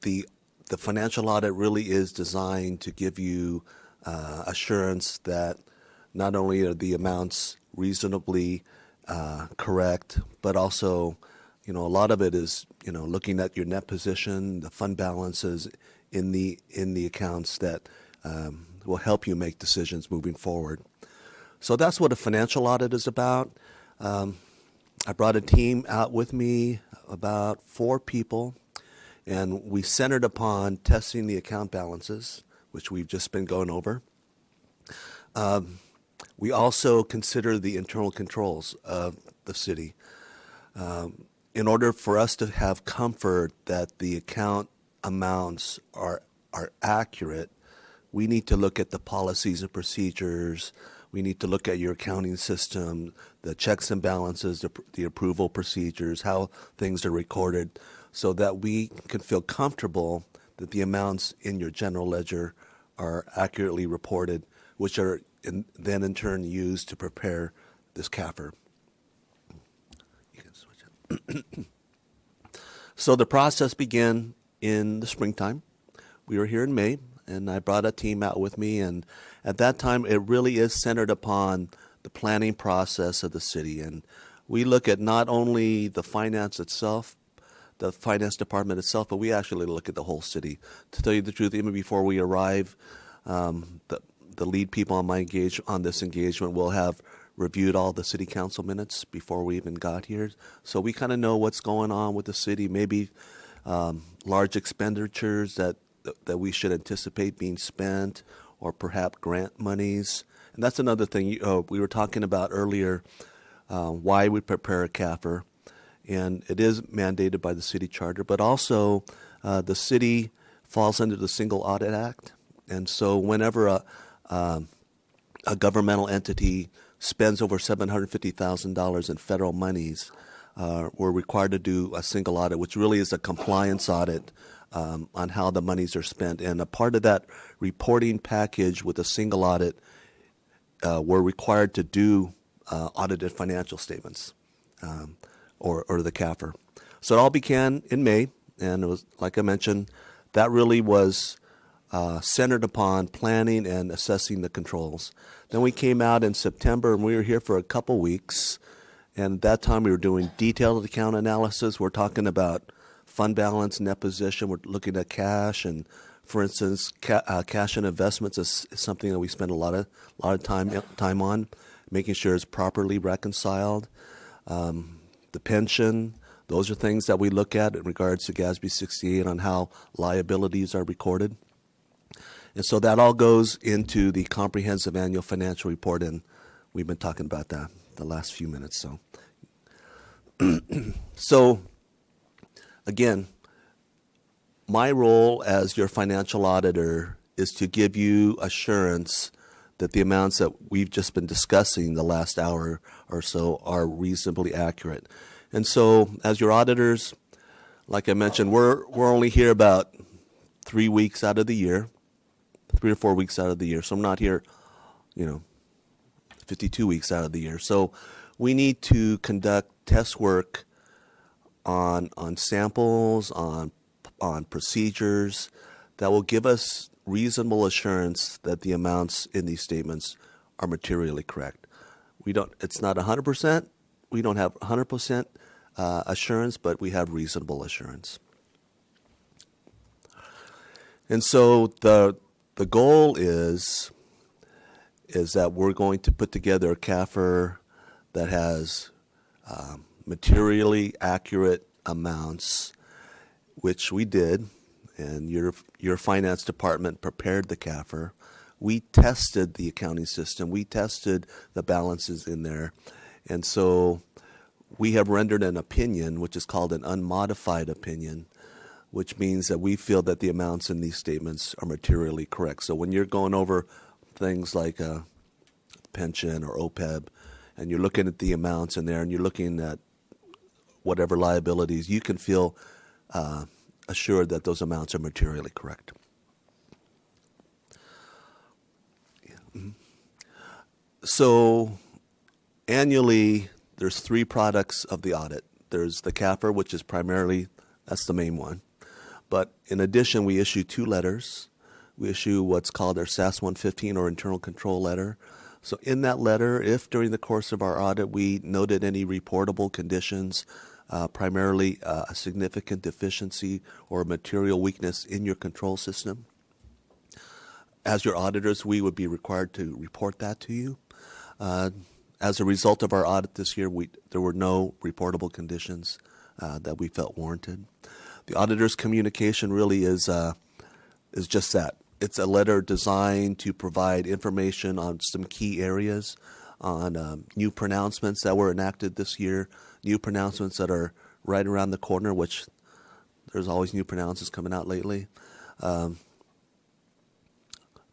the financial audit really is designed to give you assurance that not only are the amounts reasonably correct, but also, a lot of it is, looking at your net position, the fund balances in the accounts that will help you make decisions moving forward. So that's what a financial audit is about. I brought a team out with me, about 4 people, and we centered upon testing the account balances, which we've just been going over. We also consider the internal controls of the city. In order for us to have comfort that the account amounts are accurate, we need to look at the policies and procedures. We need to look at your accounting system, the checks and balances, the approval procedures, how things are recorded, so that we can feel comfortable that the amounts in your general ledger are accurately reported, which are then in turn used to prepare this CAFR. You can switch it. So the process began in the springtime. We were here in May, and I brought a team out with me, and at that time it really is centered upon the planning process of the city. And we look at not only the finance itself, the finance department itself, but we actually look at the whole city. To tell you the truth, even before we arrive, the lead people on this engagement will have reviewed all the city council minutes before we even got here. So we kind of know what's going on with the city, maybe large expenditures that we should anticipate being spent, or perhaps grant monies. And that's another thing we were talking about earlier, why we prepare a CAFR. And it is mandated by the city charter, but also the city falls under the Single Audit Act. And so whenever a governmental entity spends over $750,000 in federal monies, we're required to do a single audit, which really is a compliance audit on how the monies are spent. And a part of that reporting package with a single audit, we're required to do audited financial statements, or the CAFR. So it all began in May, and it was, like I mentioned, that really was centered upon planning and assessing the controls. Then we came out in September, and we were here for a couple weeks, and at that time we were doing detailed account analysis. We're talking about fund balance, net position. We're looking at cash, and for instance, cash and investments is something that we spend a lot of time on, making sure it's properly reconciled. The pension, those are things that we look at in regards to GASB 68 on how liabilities are recorded. And so that all goes into the comprehensive annual financial report, and we've been talking about that the last few minutes. So again, my role as your financial auditor is to give you assurance that the amounts that we've just been discussing the last hour or so are reasonably accurate. And so as your auditors, like I mentioned, we're only here about 3 weeks out of the year, 3 or 4 weeks out of the year. So I'm not here, 52 weeks out of the year. So we need to conduct test work on samples, on procedures that will give us reasonable assurance that the amounts in these statements are materially correct. It's not 100%. We don't have 100% assurance, but we have reasonable assurance. And so the goal is that we're going to put together a CAFR that has materially accurate amounts, which we did, and your finance department prepared the CAFR. We tested the accounting system. We tested the balances in there. And so we have rendered an opinion, which is called an unmodified opinion, which means that we feel that the amounts in these statements are materially correct. So when you're going over things like pension or OPEB, and you're looking at the amounts in there, and you're looking at whatever liabilities, you can feel assured that those amounts are materially correct. So annually, there's 3 products of the audit. There's the CAFR, which is primarily, that's the main one. But in addition, we issue 2 letters. We issue what's called our SAS 115 or internal control letter. So in that letter, if during the course of our audit we noted any reportable conditions, primarily a significant deficiency or material weakness in your control system, as your auditors, we would be required to report that to you. As a result of our audit this year, there were no reportable conditions that we felt warranted. The auditor's communication really is just that. It's a letter designed to provide information on some key areas, on new pronouncements that were enacted this year, new pronouncements that are right around the corner, which there's always new pronouncements coming out lately.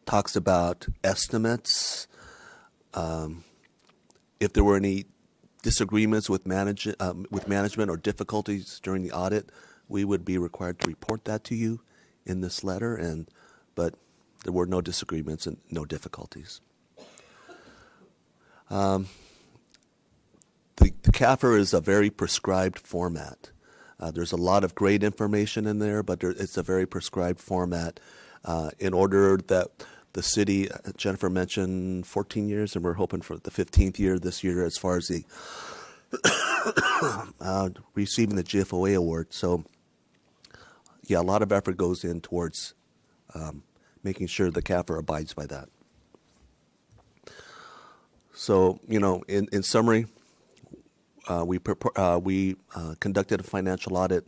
Talks about estimates. If there were any disagreements with management or difficulties during the audit, we would be required to report that to you in this letter. But there were no disagreements and no difficulties. The CAFR is a very prescribed format. There's a lot of great information in there, but it's a very prescribed format in order that the city, Jennifer mentioned 14 years, and we're hoping for the 15th year this year as far as the receiving the GFOA award. So, yeah, a lot of effort goes in towards making sure the CAFR abides by that. So, in summary, we conducted a financial audit.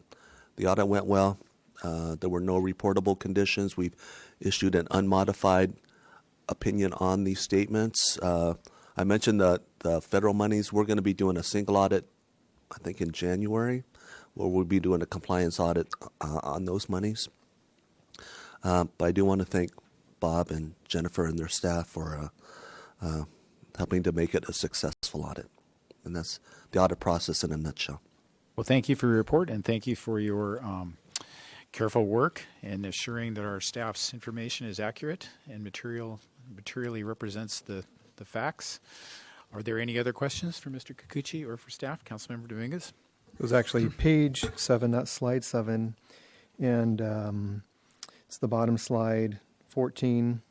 The audit went well. There were no reportable conditions. We've issued an unmodified opinion on these statements. I mentioned the federal monies. We're going to be doing a single audit, I think, in January, where we'll be doing a compliance audit on those monies. But I do want to thank Bob and Jennifer and their staff for helping to make it a successful audit. And that's the audit process in a nutshell. Well, thank you for your report, and thank you for your careful work in assuring that our staff's information is accurate and materially represents the facts. Are there any other questions for Mr. Kikuchi or for staff? Councilmember Dominguez? It was actually page 7, not slide 7. And it's the bottom slide, 14.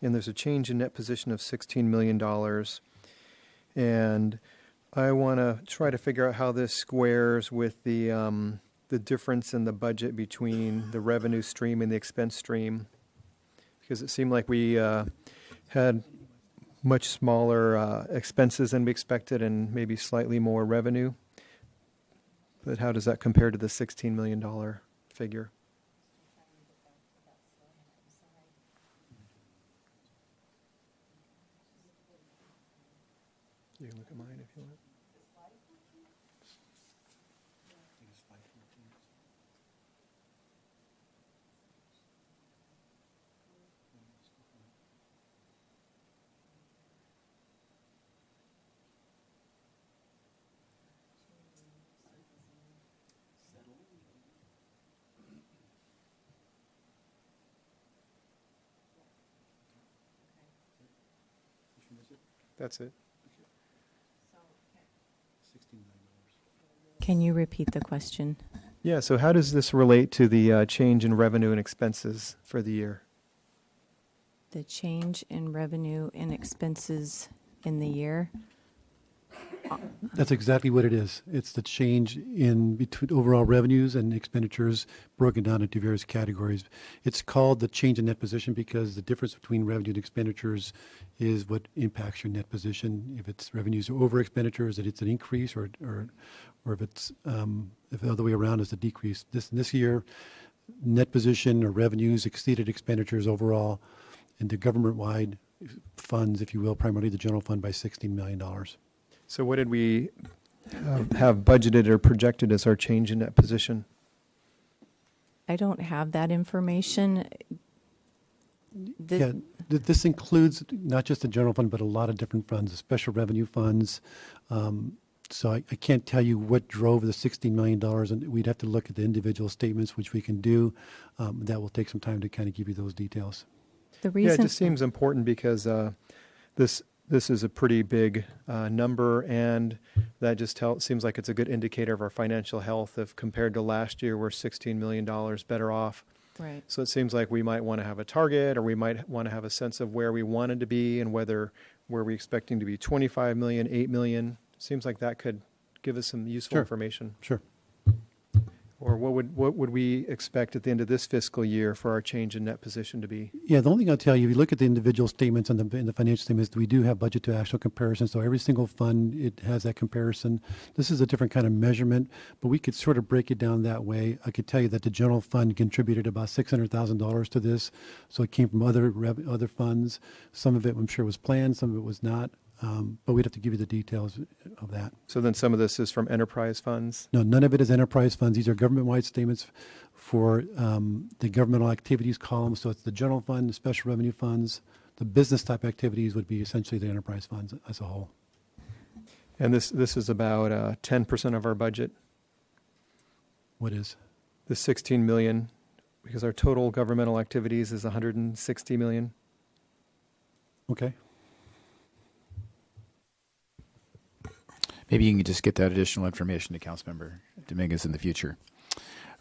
And there's a change in net position of $16 million. And I want to try to figure out how this squares with the difference in the budget between the revenue stream and the expense stream, because it seemed like we had much smaller expenses than we expected and maybe slightly more revenue. But how does that compare to the $16 million figure? You can look at mine if you want. That's it. Can you repeat the question? Yeah, so how does this relate to the change in revenue and expenses for the year? The change in revenue and expenses in the year? That's exactly what it is. It's the change in between overall revenues and expenditures broken down into various categories. It's called the change in net position because the difference between revenue and expenditures is what impacts your net position. If it's revenues or over expenditures, that it's an increase, or if it's if the other way around is a decrease. This year, net position or revenues exceeded expenditures overall, and the government-wide funds, if you will, primarily the general fund, by $16 million. So what did we have budgeted or projected as our change in net position? I don't have that information. Yeah, this includes not just the general fund, but a lot of different funds, special revenue funds. So I can't tell you what drove the $16 million, and we'd have to look at the individual statements, which we can do. That will take some time to kind of give you those details. The Yeah, reason it just seems important because this is a pretty big number, and that just seems like it's a good indicator of our financial health. If compared to last year, we're $16 million better off. right. So it seems like we might want to have a target, or we might want to have a sense of where we wanted to be and were we expecting to be 25 million, 8 million. Seems like that could give us some useful Sure. information. Sure. Or what would we expect at the end of this fiscal year for our change in net position to be? Yeah, the only thing I'll tell you, if you look at the individual statements and in the financial statements, we do have budget to actual comparison. So every single fund, it has that comparison. This is a different kind of measurement, but we could sort of break it down that way. I could tell you that the general fund contributed about $600,000 to this. So it came from other funds. Some of it, I'm sure, was planned. Some of it was not. But we'd have to give you the details of that. So then some of this is from enterprise funds? No, none of it is enterprise funds. These are government-wide statements for the governmental activities column. So it's the general fund, the special revenue funds. The business-type activities would be essentially the enterprise funds as a whole. And this is about 10% of our budget, What is? the 16 million, because our total governmental activities is 160 million. Okay. Maybe you can just get that additional information to Councilmember Dominguez in the future.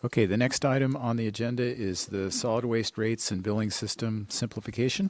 Okay, the next item on the agenda is the solid waste rates and billing system simplification.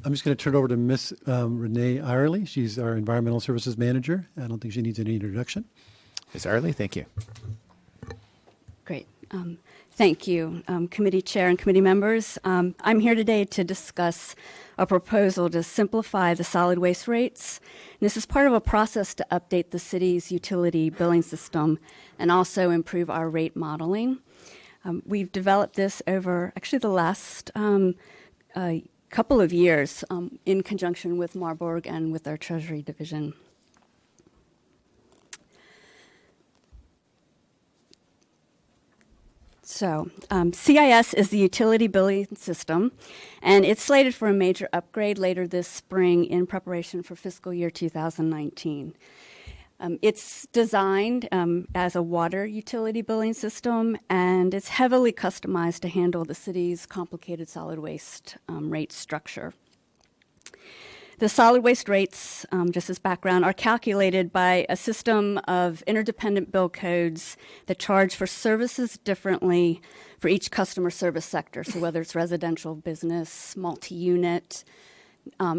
I'm just going to turn it over to Miss Renee Irely. She's our Environmental Services Manager. I don't think she needs any introduction. Ms. Arley, thank you. Great. Thank you, committee chair and committee members. I'm here today to discuss a proposal to simplify the solid waste rates. And this is part of a process to update the city's utility billing system and also improve our rate modeling. We've developed this over actually the last couple of years in conjunction with Marburg and with our Treasury Division. So CIS is the utility billing system, and it's slated for a major upgrade later this spring in preparation for fiscal year 2019. It's designed as a water utility billing system, and it's heavily customized to handle the city's complicated solid waste rate structure. The solid waste rates, just as background, are calculated by a system of interdependent bill codes that charge for services differently for each customer service sector. So whether it's residential, business, multi-unit,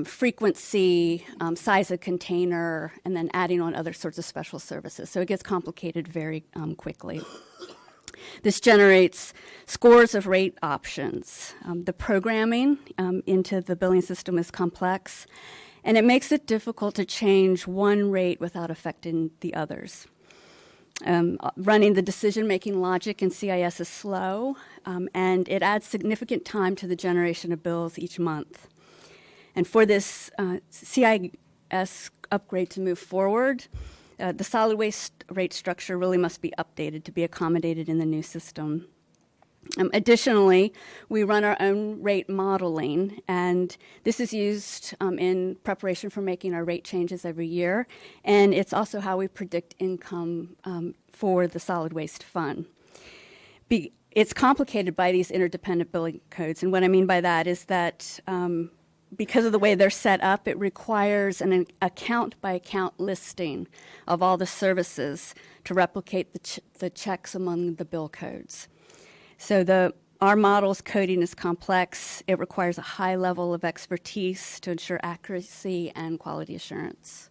frequency, size of container, and then adding on other sorts of special services. So it gets complicated very quickly. This generates scores of rate options. The programming into the billing system is complex, and it makes it difficult to change one rate without affecting the others. Running the decision-making logic in CIS is slow, and it adds significant time to the generation of bills each month. And for this CIS upgrade to move forward, the solid waste rate structure really must be updated to be accommodated in the new system. Additionally, we run our own rate modeling, and this is used in preparation for making our rate changes every year, and it's also how we predict income for the solid waste fund. It's complicated by these interdependent billing codes, and what I mean by that is that because of the way they're set up, it requires an account-by-account listing of all the services to replicate the checks among the bill codes. So the Our model's coding is complex. It requires a high level of expertise to ensure accuracy and quality assurance.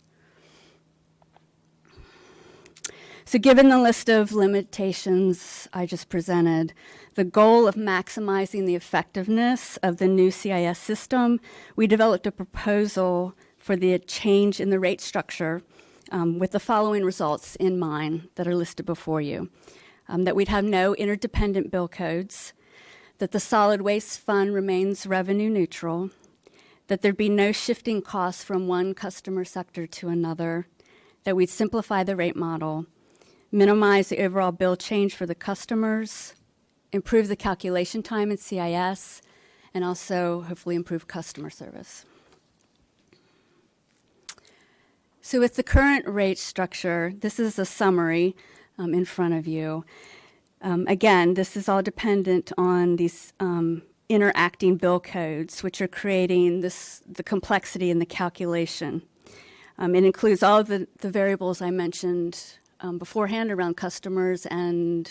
So given the list of limitations I just presented, the goal of maximizing the effectiveness of the new CIS system, we developed a proposal for the change in the rate structure with the following results in mind that are listed before you. That we'd have no interdependent bill codes, that the solid waste fund remains revenue neutral, that there'd be no shifting costs from one customer sector to another, that we'd simplify the rate model, minimize the overall bill change for the customers, improve the calculation time in CIS, and also hopefully improve customer service. So with the current rate structure, this is a summary in front of you. Again, this is all dependent on these interacting bill codes, which are creating the complexity in the calculation. It includes all of the variables I mentioned beforehand around customers and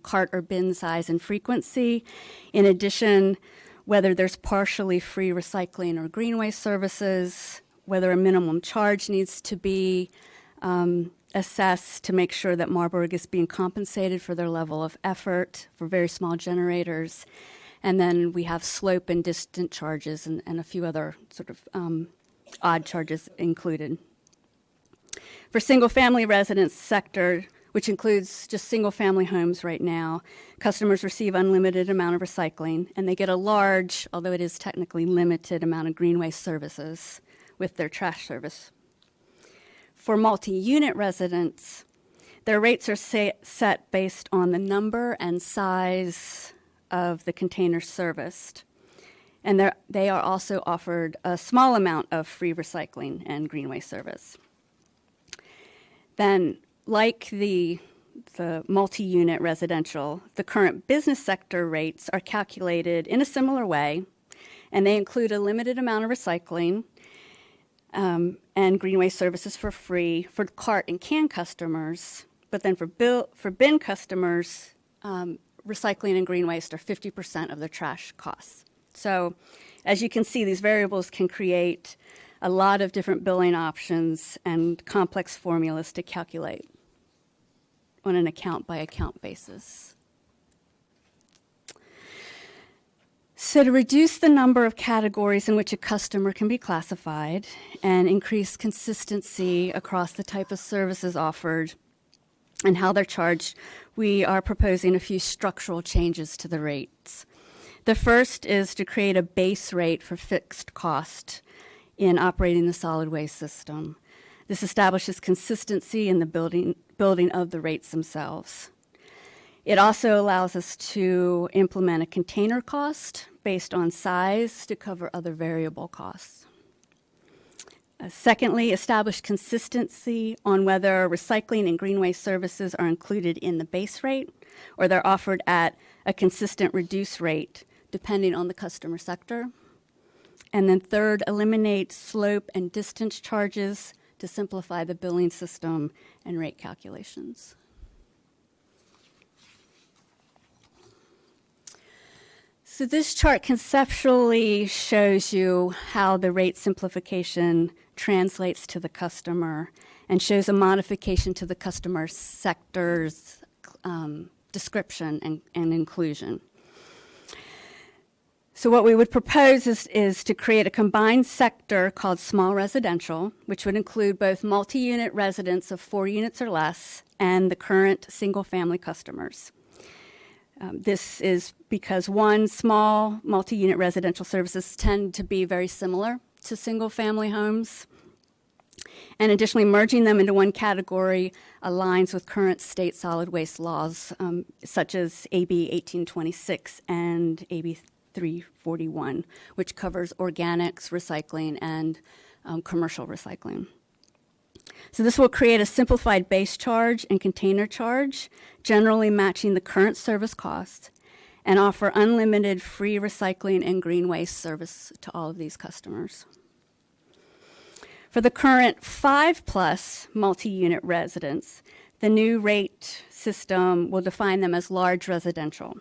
cart or bin size and frequency. In addition, whether there's partially free recycling or green waste services, whether a minimum charge needs to be assessed to make sure that Marburg is being compensated for their level of effort for very small generators. And then we have slope and distance charges and a few other sort of odd charges included. For single-family residence sector, which includes just single-family homes right now, customers receive unlimited amount of recycling, and they get a large, although it is technically limited, amount of green waste services with their trash service. For multi-unit residents, their rates are set based on the number and size of the containers serviced. And they are also offered a small amount of free recycling and green waste service. Then, like the multi-unit residential, the current business sector rates are calculated in a similar way, and they include a limited amount of recycling and green waste services for free for cart and can customers, but then for bin customers, recycling and green waste are 50% of their trash costs. So as you can see, these variables can create a lot of different billing options and complex formulas to calculate on an account-by-account basis. So to reduce the number of categories in which a customer can be classified and increase consistency across the type of services offered and how they're charged, we are proposing a few structural changes to the rates. The first is to create a base rate for fixed cost in operating the solid waste system. This establishes consistency in the building of the rates themselves. It also allows us to implement a container cost based on size to cover other variable costs. Secondly, establish consistency on whether recycling and green waste services are included in the base rate or they're offered at a consistent reduced rate depending on the customer sector. And then third, eliminate slope and distance charges to simplify the billing system and rate calculations. So this chart conceptually shows you how the rate simplification translates to the customer and shows a modification to the customer sector's description and inclusion. So what we would propose is to create a combined sector called small residential, which would include both multi-unit residents of 4 units or less and the current single-family customers. This is because, one, small multi-unit residential services tend to be very similar to single-family homes. And additionally, merging them into one category aligns with current state solid waste laws, such as AB 1826 and AB 341, which covers organics, recycling, and commercial recycling. So this will create a simplified base charge and container charge, generally matching the current service cost, and offer unlimited free recycling and green waste service to all of these customers. For the current 5+ multi-unit residents, the new rate system will define them as large residential.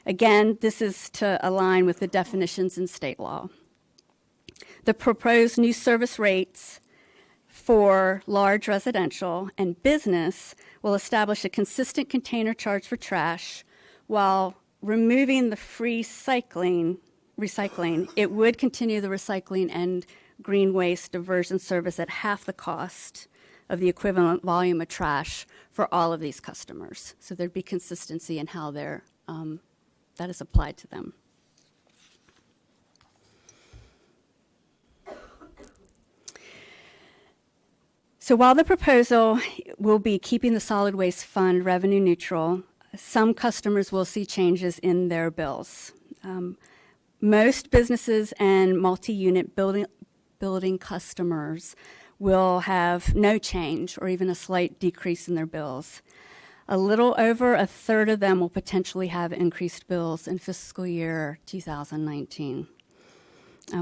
Again, this is to align with the definitions in state law. The proposed new service rates for large residential and business will establish a consistent container charge for trash while removing the free recycling. It would continue the recycling and green waste diversion service at half the cost of the equivalent volume of trash for all of these customers. So there'd be consistency in how that is applied to them. So while the proposal will be keeping the solid waste fund revenue neutral, some customers will see changes in their bills. Most businesses and multi-unit building customers will have no change or even a slight decrease in their bills. A little over a third of them will potentially have increased bills in fiscal year 2019.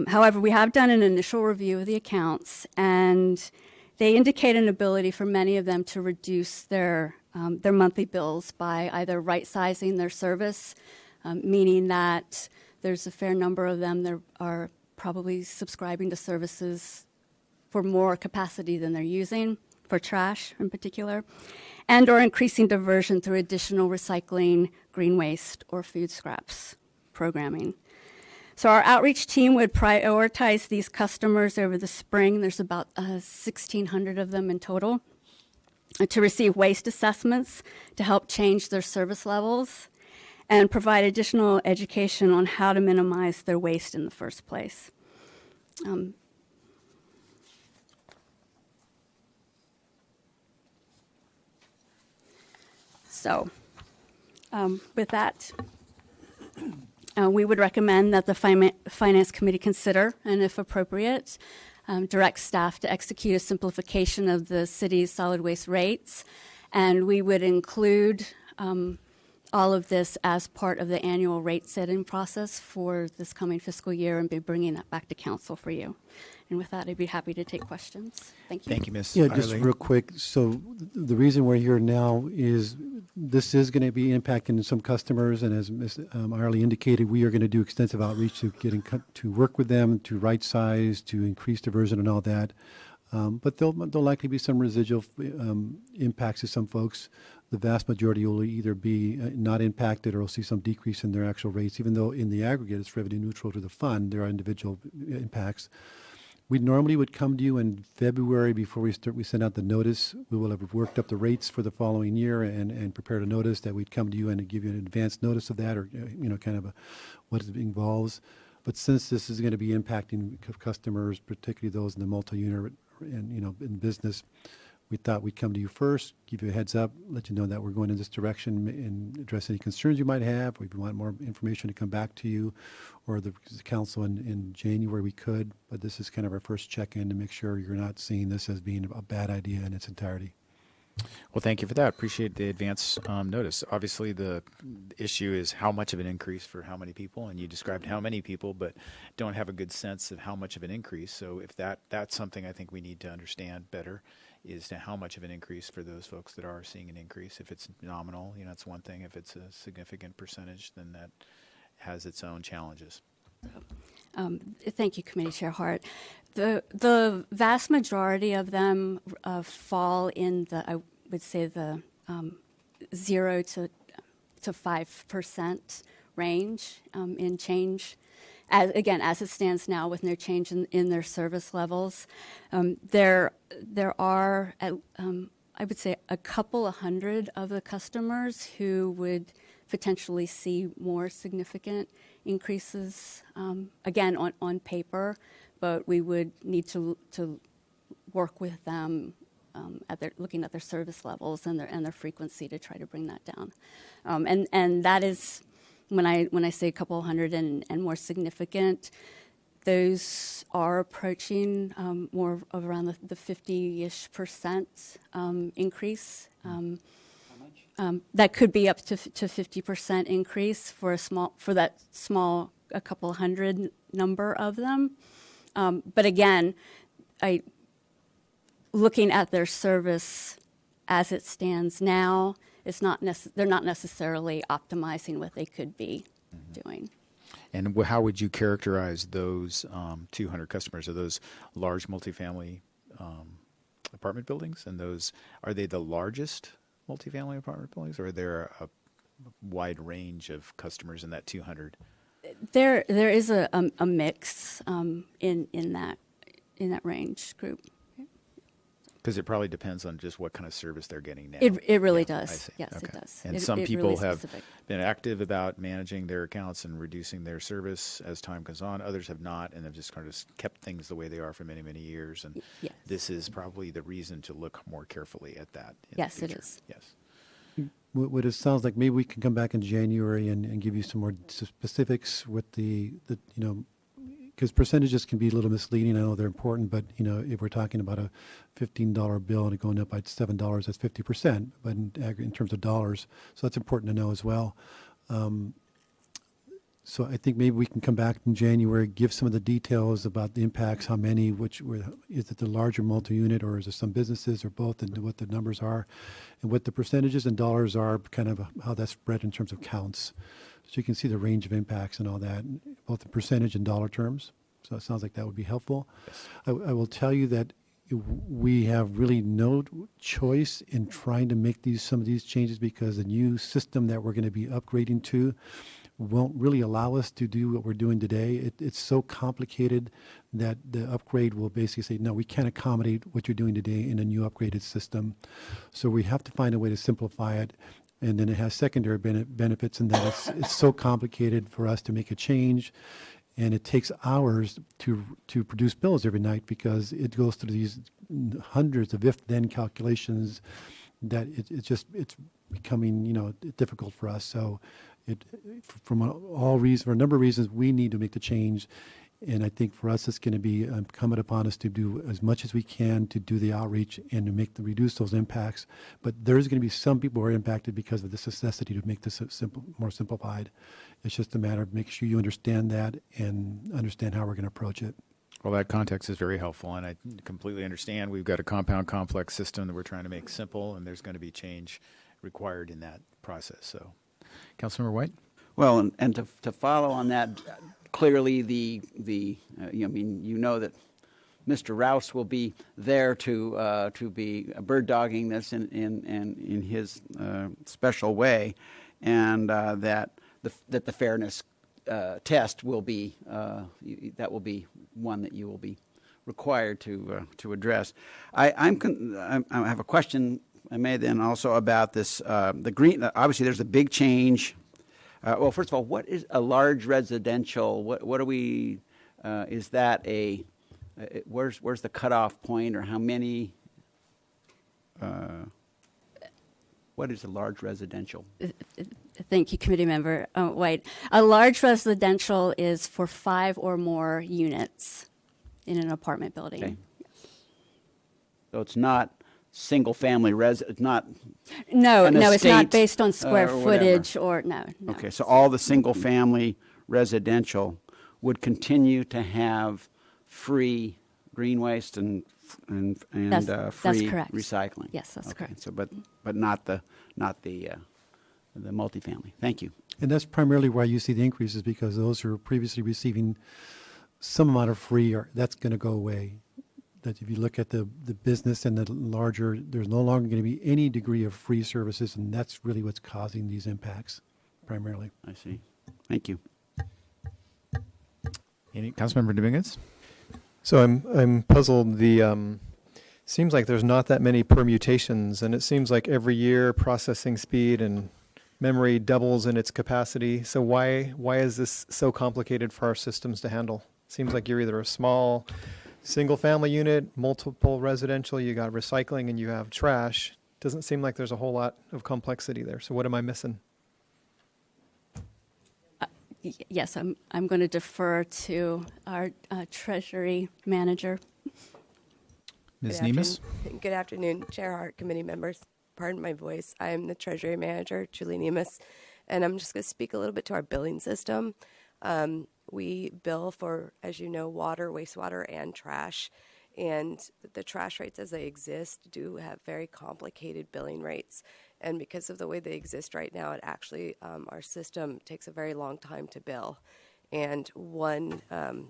However, we have done an initial review of the accounts, and they indicate an ability for many of them to reduce their monthly bills by either right-sizing their service, meaning that there's a fair number of them that are probably subscribing to services for more capacity than they're using, for trash in particular, and or increasing diversion through additional recycling, green waste, or food scraps programming. So our outreach team would prioritize these customers over the spring. There's about 1,600 of them in total, to receive waste assessments to help change their service levels and provide additional education on how to minimize their waste in the first place. With that, we would recommend that the Finance Committee consider, and if appropriate, direct staff to execute a simplification of the city's solid waste rates. And we would include all of this as part of the annual rate setting process for this coming fiscal year and be bringing that back to council for you. And with that, I'd be happy to take questions. Thank you. Thank you, Ms. Yeah, just Eierling. real quick. So the reason we're here now is this is going to be impacting some customers, and as Ms. Eierling indicated, we are going to do extensive outreach to to work with them, to right size, to increase diversion and all that. But there'll likely be some residual impacts to some folks. The vast majority will either be not impacted or will see some decrease in their actual rates, even though in the aggregate it's revenue neutral to the fund. There are individual impacts. We normally would come to you in February before we send out the notice. We will have worked up the rates for the following year and prepared a notice that we'd come to you and give you an advance notice of that, or kind of what it involves. But since this is going to be impacting customers, particularly those in the multi-unit and in business, we thought we'd come to you first, give you a heads up, let you know that we're going in this direction and address any concerns you might have. Or if you want more information to come back to you or the council in January, we could. But this is kind of our first check-in to make sure you're not seeing this as being a bad idea in its entirety. Well, thank you for that. Appreciate the advance notice. Obviously, the issue is how much of an increase for how many people, and you described how many people, but don't have a good sense of how much of an increase. So if that's something I think we need to understand better, is to how much of an increase for those folks that are seeing an increase. If it's nominal, it's one thing. If it's a significant percentage, then that has its own challenges. Thank you, Committee Chair Hart. The vast majority of them fall in I would say the 0 to 5% range in change. As it stands now, with no change in their service levels, there are I would say a couple of hundred of the customers who would potentially see more significant increases, again, on paper, but we would need to work with them looking at their service levels and their frequency to try to bring that down. And that is, when I say a couple hundred and more significant, those are approaching more of around the 50-ish% increase. That could be up to 50% increase for that small, a couple hundred number of them. But again, looking at their service as it stands now, they're not necessarily optimizing what they could be doing. And how would you characterize those 200 customers? Are those large multifamily apartment buildings? And those, are they the largest multifamily apartment buildings, or are there a wide range of customers in that 200? There is a mix in that range group. Because it probably depends on just what kind of service they're getting now. It really Yeah, I does. see. Yes, Okay. it does. And It- some it people really is have specific. been active about managing their accounts and reducing their service as time goes on. Others have not, and have just kind of kept things the way they are for many, many years. And Yes. this is probably the reason to look more carefully at that. In Yes, the it future. is. Yes. What it sounds like, maybe we can come back in January and give you some more specifics with the because percentages can be a little misleading. I know they're important, but, if we're talking about a $15 bill and it going up by $7, that's 50%, but in terms of dollars. So that's important to know as well. So I think maybe we can come back in January, give some of the details about the impacts, how many, is it the larger multi-unit, or is it some businesses, or both, and what the numbers are, and what the percentages and dollars are, kind of how that's spread in terms of counts. So you can see the range of impacts and all that, both in percentage and dollar terms. So it sounds like that would be helpful. Yes. I will tell you that we have really no choice in trying to make some of these changes, because the new system that we're going to be upgrading to won't really allow us to do what we're doing today. It's so complicated that the upgrade will basically say, no, we can't accommodate what you're doing today in a new upgraded system. So we have to find a way to simplify it. And then it has secondary benefits in that it's so complicated for us to make a change. And it takes hours to produce bills every night, because it goes through these hundreds of if-then calculations that it's becoming, difficult for us. So for a number of reasons, we need to make the change. And I think for us, it's going to be incumbent upon us to do as much as we can to do the outreach and to reduce those impacts. But there's going to be some people who are impacted because of this necessity to make this more simplified. It's just a matter of making sure you understand that and understand how we're going to approach it. Well, that context is very helpful, and I completely understand. We've got a compound complex system that we're trying to make simple, and there's going to be change required in that process. So, Councilmember White? Well, and to follow on that, clearly that Mr. Rouse will be there to be bird dogging this in his special way, and that the fairness test will be that will be one that you will be required to address. I have a question I made then also about this the green. Obviously, there's a big change. Well, first of all, what is a large residential? What are we? Is that where's the cutoff point, or how many? What is a large residential? Thank you, Committee Member White. A large residential is for 5 or more units in an apartment building. Okay. So it's not single-family it's not. No, an it's not estate, based on square or whatever. footage or no. Okay, so all the single-family residential would continue to have free green waste and That's free correct. recycling. Yes, that's Okay, correct. so but not the multifamily. Thank you. And that's primarily why you see the increases, because those who are previously receiving some amount of free, that's going to go away. That if you look at the business and the larger, there's no longer going to be any degree of free services, and that's really what's causing these impacts, primarily. I see. Thank you. Councilmember Dominguez? So I'm puzzled. Seems like there's not that many permutations, and it seems like every year processing speed and memory doubles in its capacity. So why is this so complicated for our systems to handle? Seems like you're either a small single-family unit, multiple residential, you got recycling, and you have trash. Doesn't seem like there's a whole lot of complexity there. So what am I missing? Yes, I'm going to defer to our Treasury Manager. Ms. Good Nemes? Good afternoon, Chair Hart, committee members. Pardon my voice. I am the Treasury Manager, Julie Nemes, and I'm just going to speak a little bit to our billing system. We bill for, as you know, water, wastewater, and trash, and the trash rates as they exist do have very complicated billing rates. And because of the way they exist right now, it actually, our system takes a very long time to bill. And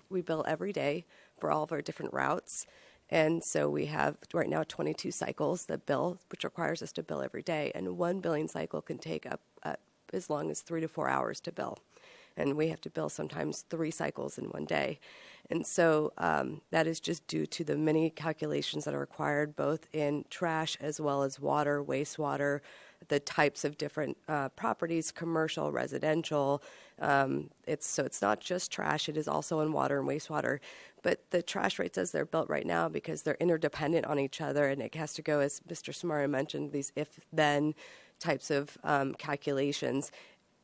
we bill every day for all of our different routes. And so we have right now 22 cycles that bill, which requires us to bill every day. And one billing cycle can take up as long as 3 to 4 hours to bill. And we have to bill sometimes 3 cycles in one day. And so that is just due to the many calculations that are required both in trash as well as water, wastewater, the types of different properties, commercial, residential. It's not just trash, it is also in water and wastewater. But the trash rates as they're built right now, because they're interdependent on each other, and it has to go, as Mr. Samario mentioned, these if-then types of calculations,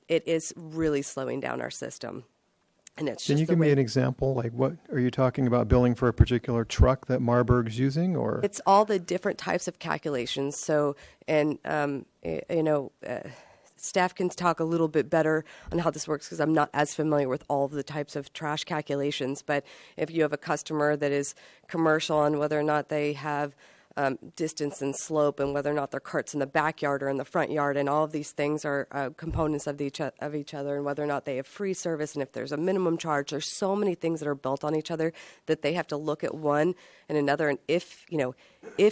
it is really slowing down our system. And it's Can just you the give me way- an example? Like, what are you talking about? Billing for a particular truck that Marburg's using, or It's all the different types of calculations. So, and staff can talk a little bit better on how this works because I'm not as familiar with all of the types of trash calculations. But if you have a customer that is commercial and whether or not they have distance and slope and whether or not their cart's in the backyard or in the front yard, and all of these things are components of each other, and whether or not they have free service, and if there's a minimum charge, there's so many things that are built on each other that they have to look at one and another, and if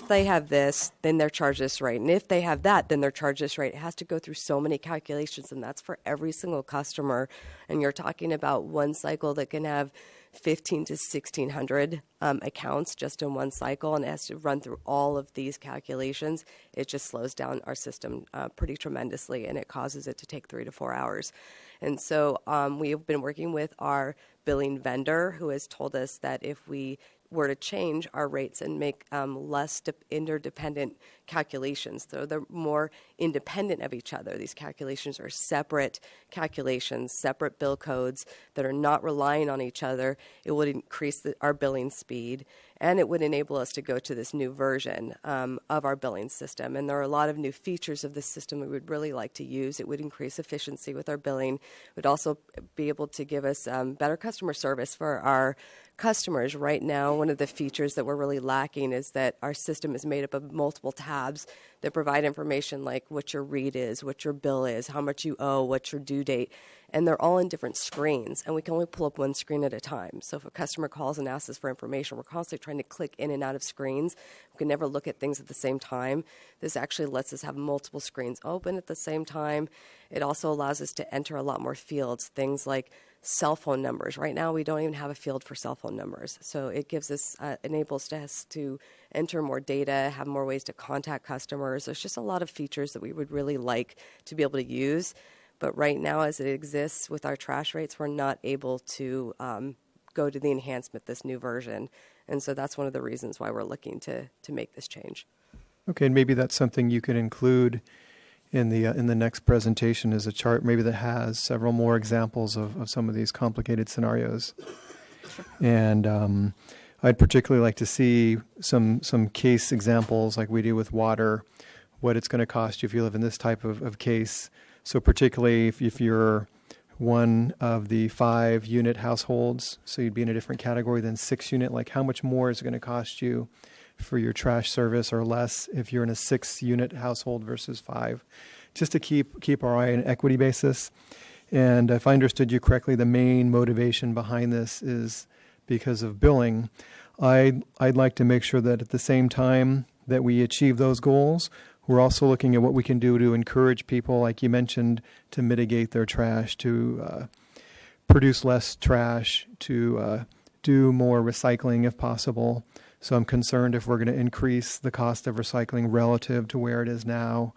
they have this, then they're charged this rate, and if they have that, then they're charged this rate. It has to go through so many calculations, and that's for every single customer. And you're talking about one cycle that can have 15 to 1,600 accounts just in one cycle, and it has to run through all of these calculations. It just slows down our system pretty tremendously, and it causes it to take 3 to 4 hours. And so we have been working with our billing vendor, who has told us that if we were to change our rates and make less interdependent calculations, so they're more independent of each other. These calculations are separate calculations, separate bill codes that are not relying on each other. It would increase our billing speed, and it would enable us to go to this new version of our billing system. And there are a lot of new features of this system we would really like to use. It would increase efficiency with our billing. It would also be able to give us better customer service for our customers. Right now, one of the features that we're really lacking is that our system is made up of multiple tabs that provide information like what your read is, what your bill is, how much you owe, what's your due date, and they're all in different screens, and we can only pull up one screen at a time. So if a customer calls and asks us for information, we're constantly trying to click in and out of screens. We can never look at things at the same time. This actually lets us have multiple screens open at the same time. It also allows us to enter a lot more fields, things like cell phone numbers. Right now, we don't even have a field for cell phone numbers. So it gives us, enables us to enter more data, have more ways to contact customers. There's just a lot of features that we would really like to be able to use. But right now, as it exists with our trash rates, we're not able to go to the enhancement, this new version. And so that's one of the reasons why we're looking to make this change. okay, and maybe that's something you could include in the next presentation as a chart, maybe that has several more examples of some of these complicated scenarios. And I'd particularly like to see some case examples like we do with water, what it's going to cost you if you live in this type of case. So particularly if you're one of the 5-unit households, so you'd be in a different category than 6-unit, like how much more is it going to cost you for your trash service, or less if you're in a 6-unit household versus 5, just to keep our eye on an equity basis. And if I understood you correctly, the main motivation behind this is because of billing. I'd like to make sure that at the same time that we achieve those goals, we're also looking at what we can do to encourage people, like you mentioned, to mitigate their trash, to produce less trash, to do more recycling if possible. So I'm concerned if we're going to increase the cost of recycling relative to where it is now.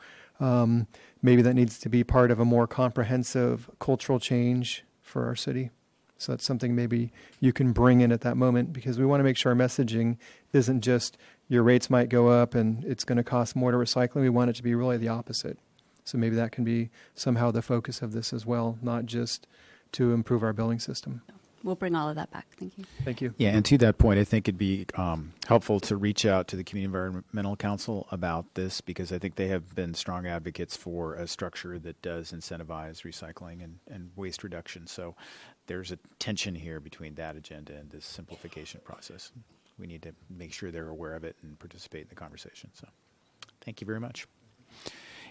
Maybe that needs to be part of a more comprehensive cultural change for our city. So that's something maybe you can bring in at that moment, because we want to make sure our messaging isn't just your rates might go up and it's going to cost more to recycling. We want it to be really the opposite. So maybe that can be somehow the focus of this as well, not just to improve our billing system. We'll bring all of that back. Thank you. Thank you. Yeah, and to that point, I think it'd be helpful to reach out to the Community Environmental Council about this, because I think they have been strong advocates for a structure that does incentivize recycling and waste reduction. So there's a tension here between that agenda and this simplification process. We need to make sure they're aware of it and participate in the conversation. So thank you very much.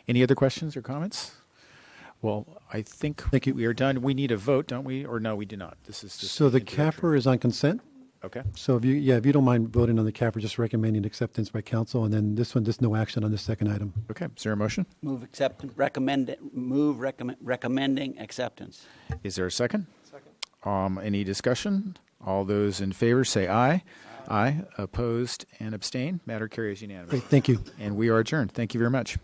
Any other questions or comments? Well, I think Thank you. we are done. We need a vote, don't we? Or no, we do not. This is just So the introductory. CAFR is on consent. Okay. So if you don't mind voting on the CAFR, just recommending acceptance by council, and then this one, there's no action on the second item. Okay. Is there a motion? Recommending acceptance. Is there a second? Second. Any discussion? All those in favor say aye. Aye. Opposed and abstain. Matter carries unanimously. Great, thank you. And we are adjourned. Thank you very much.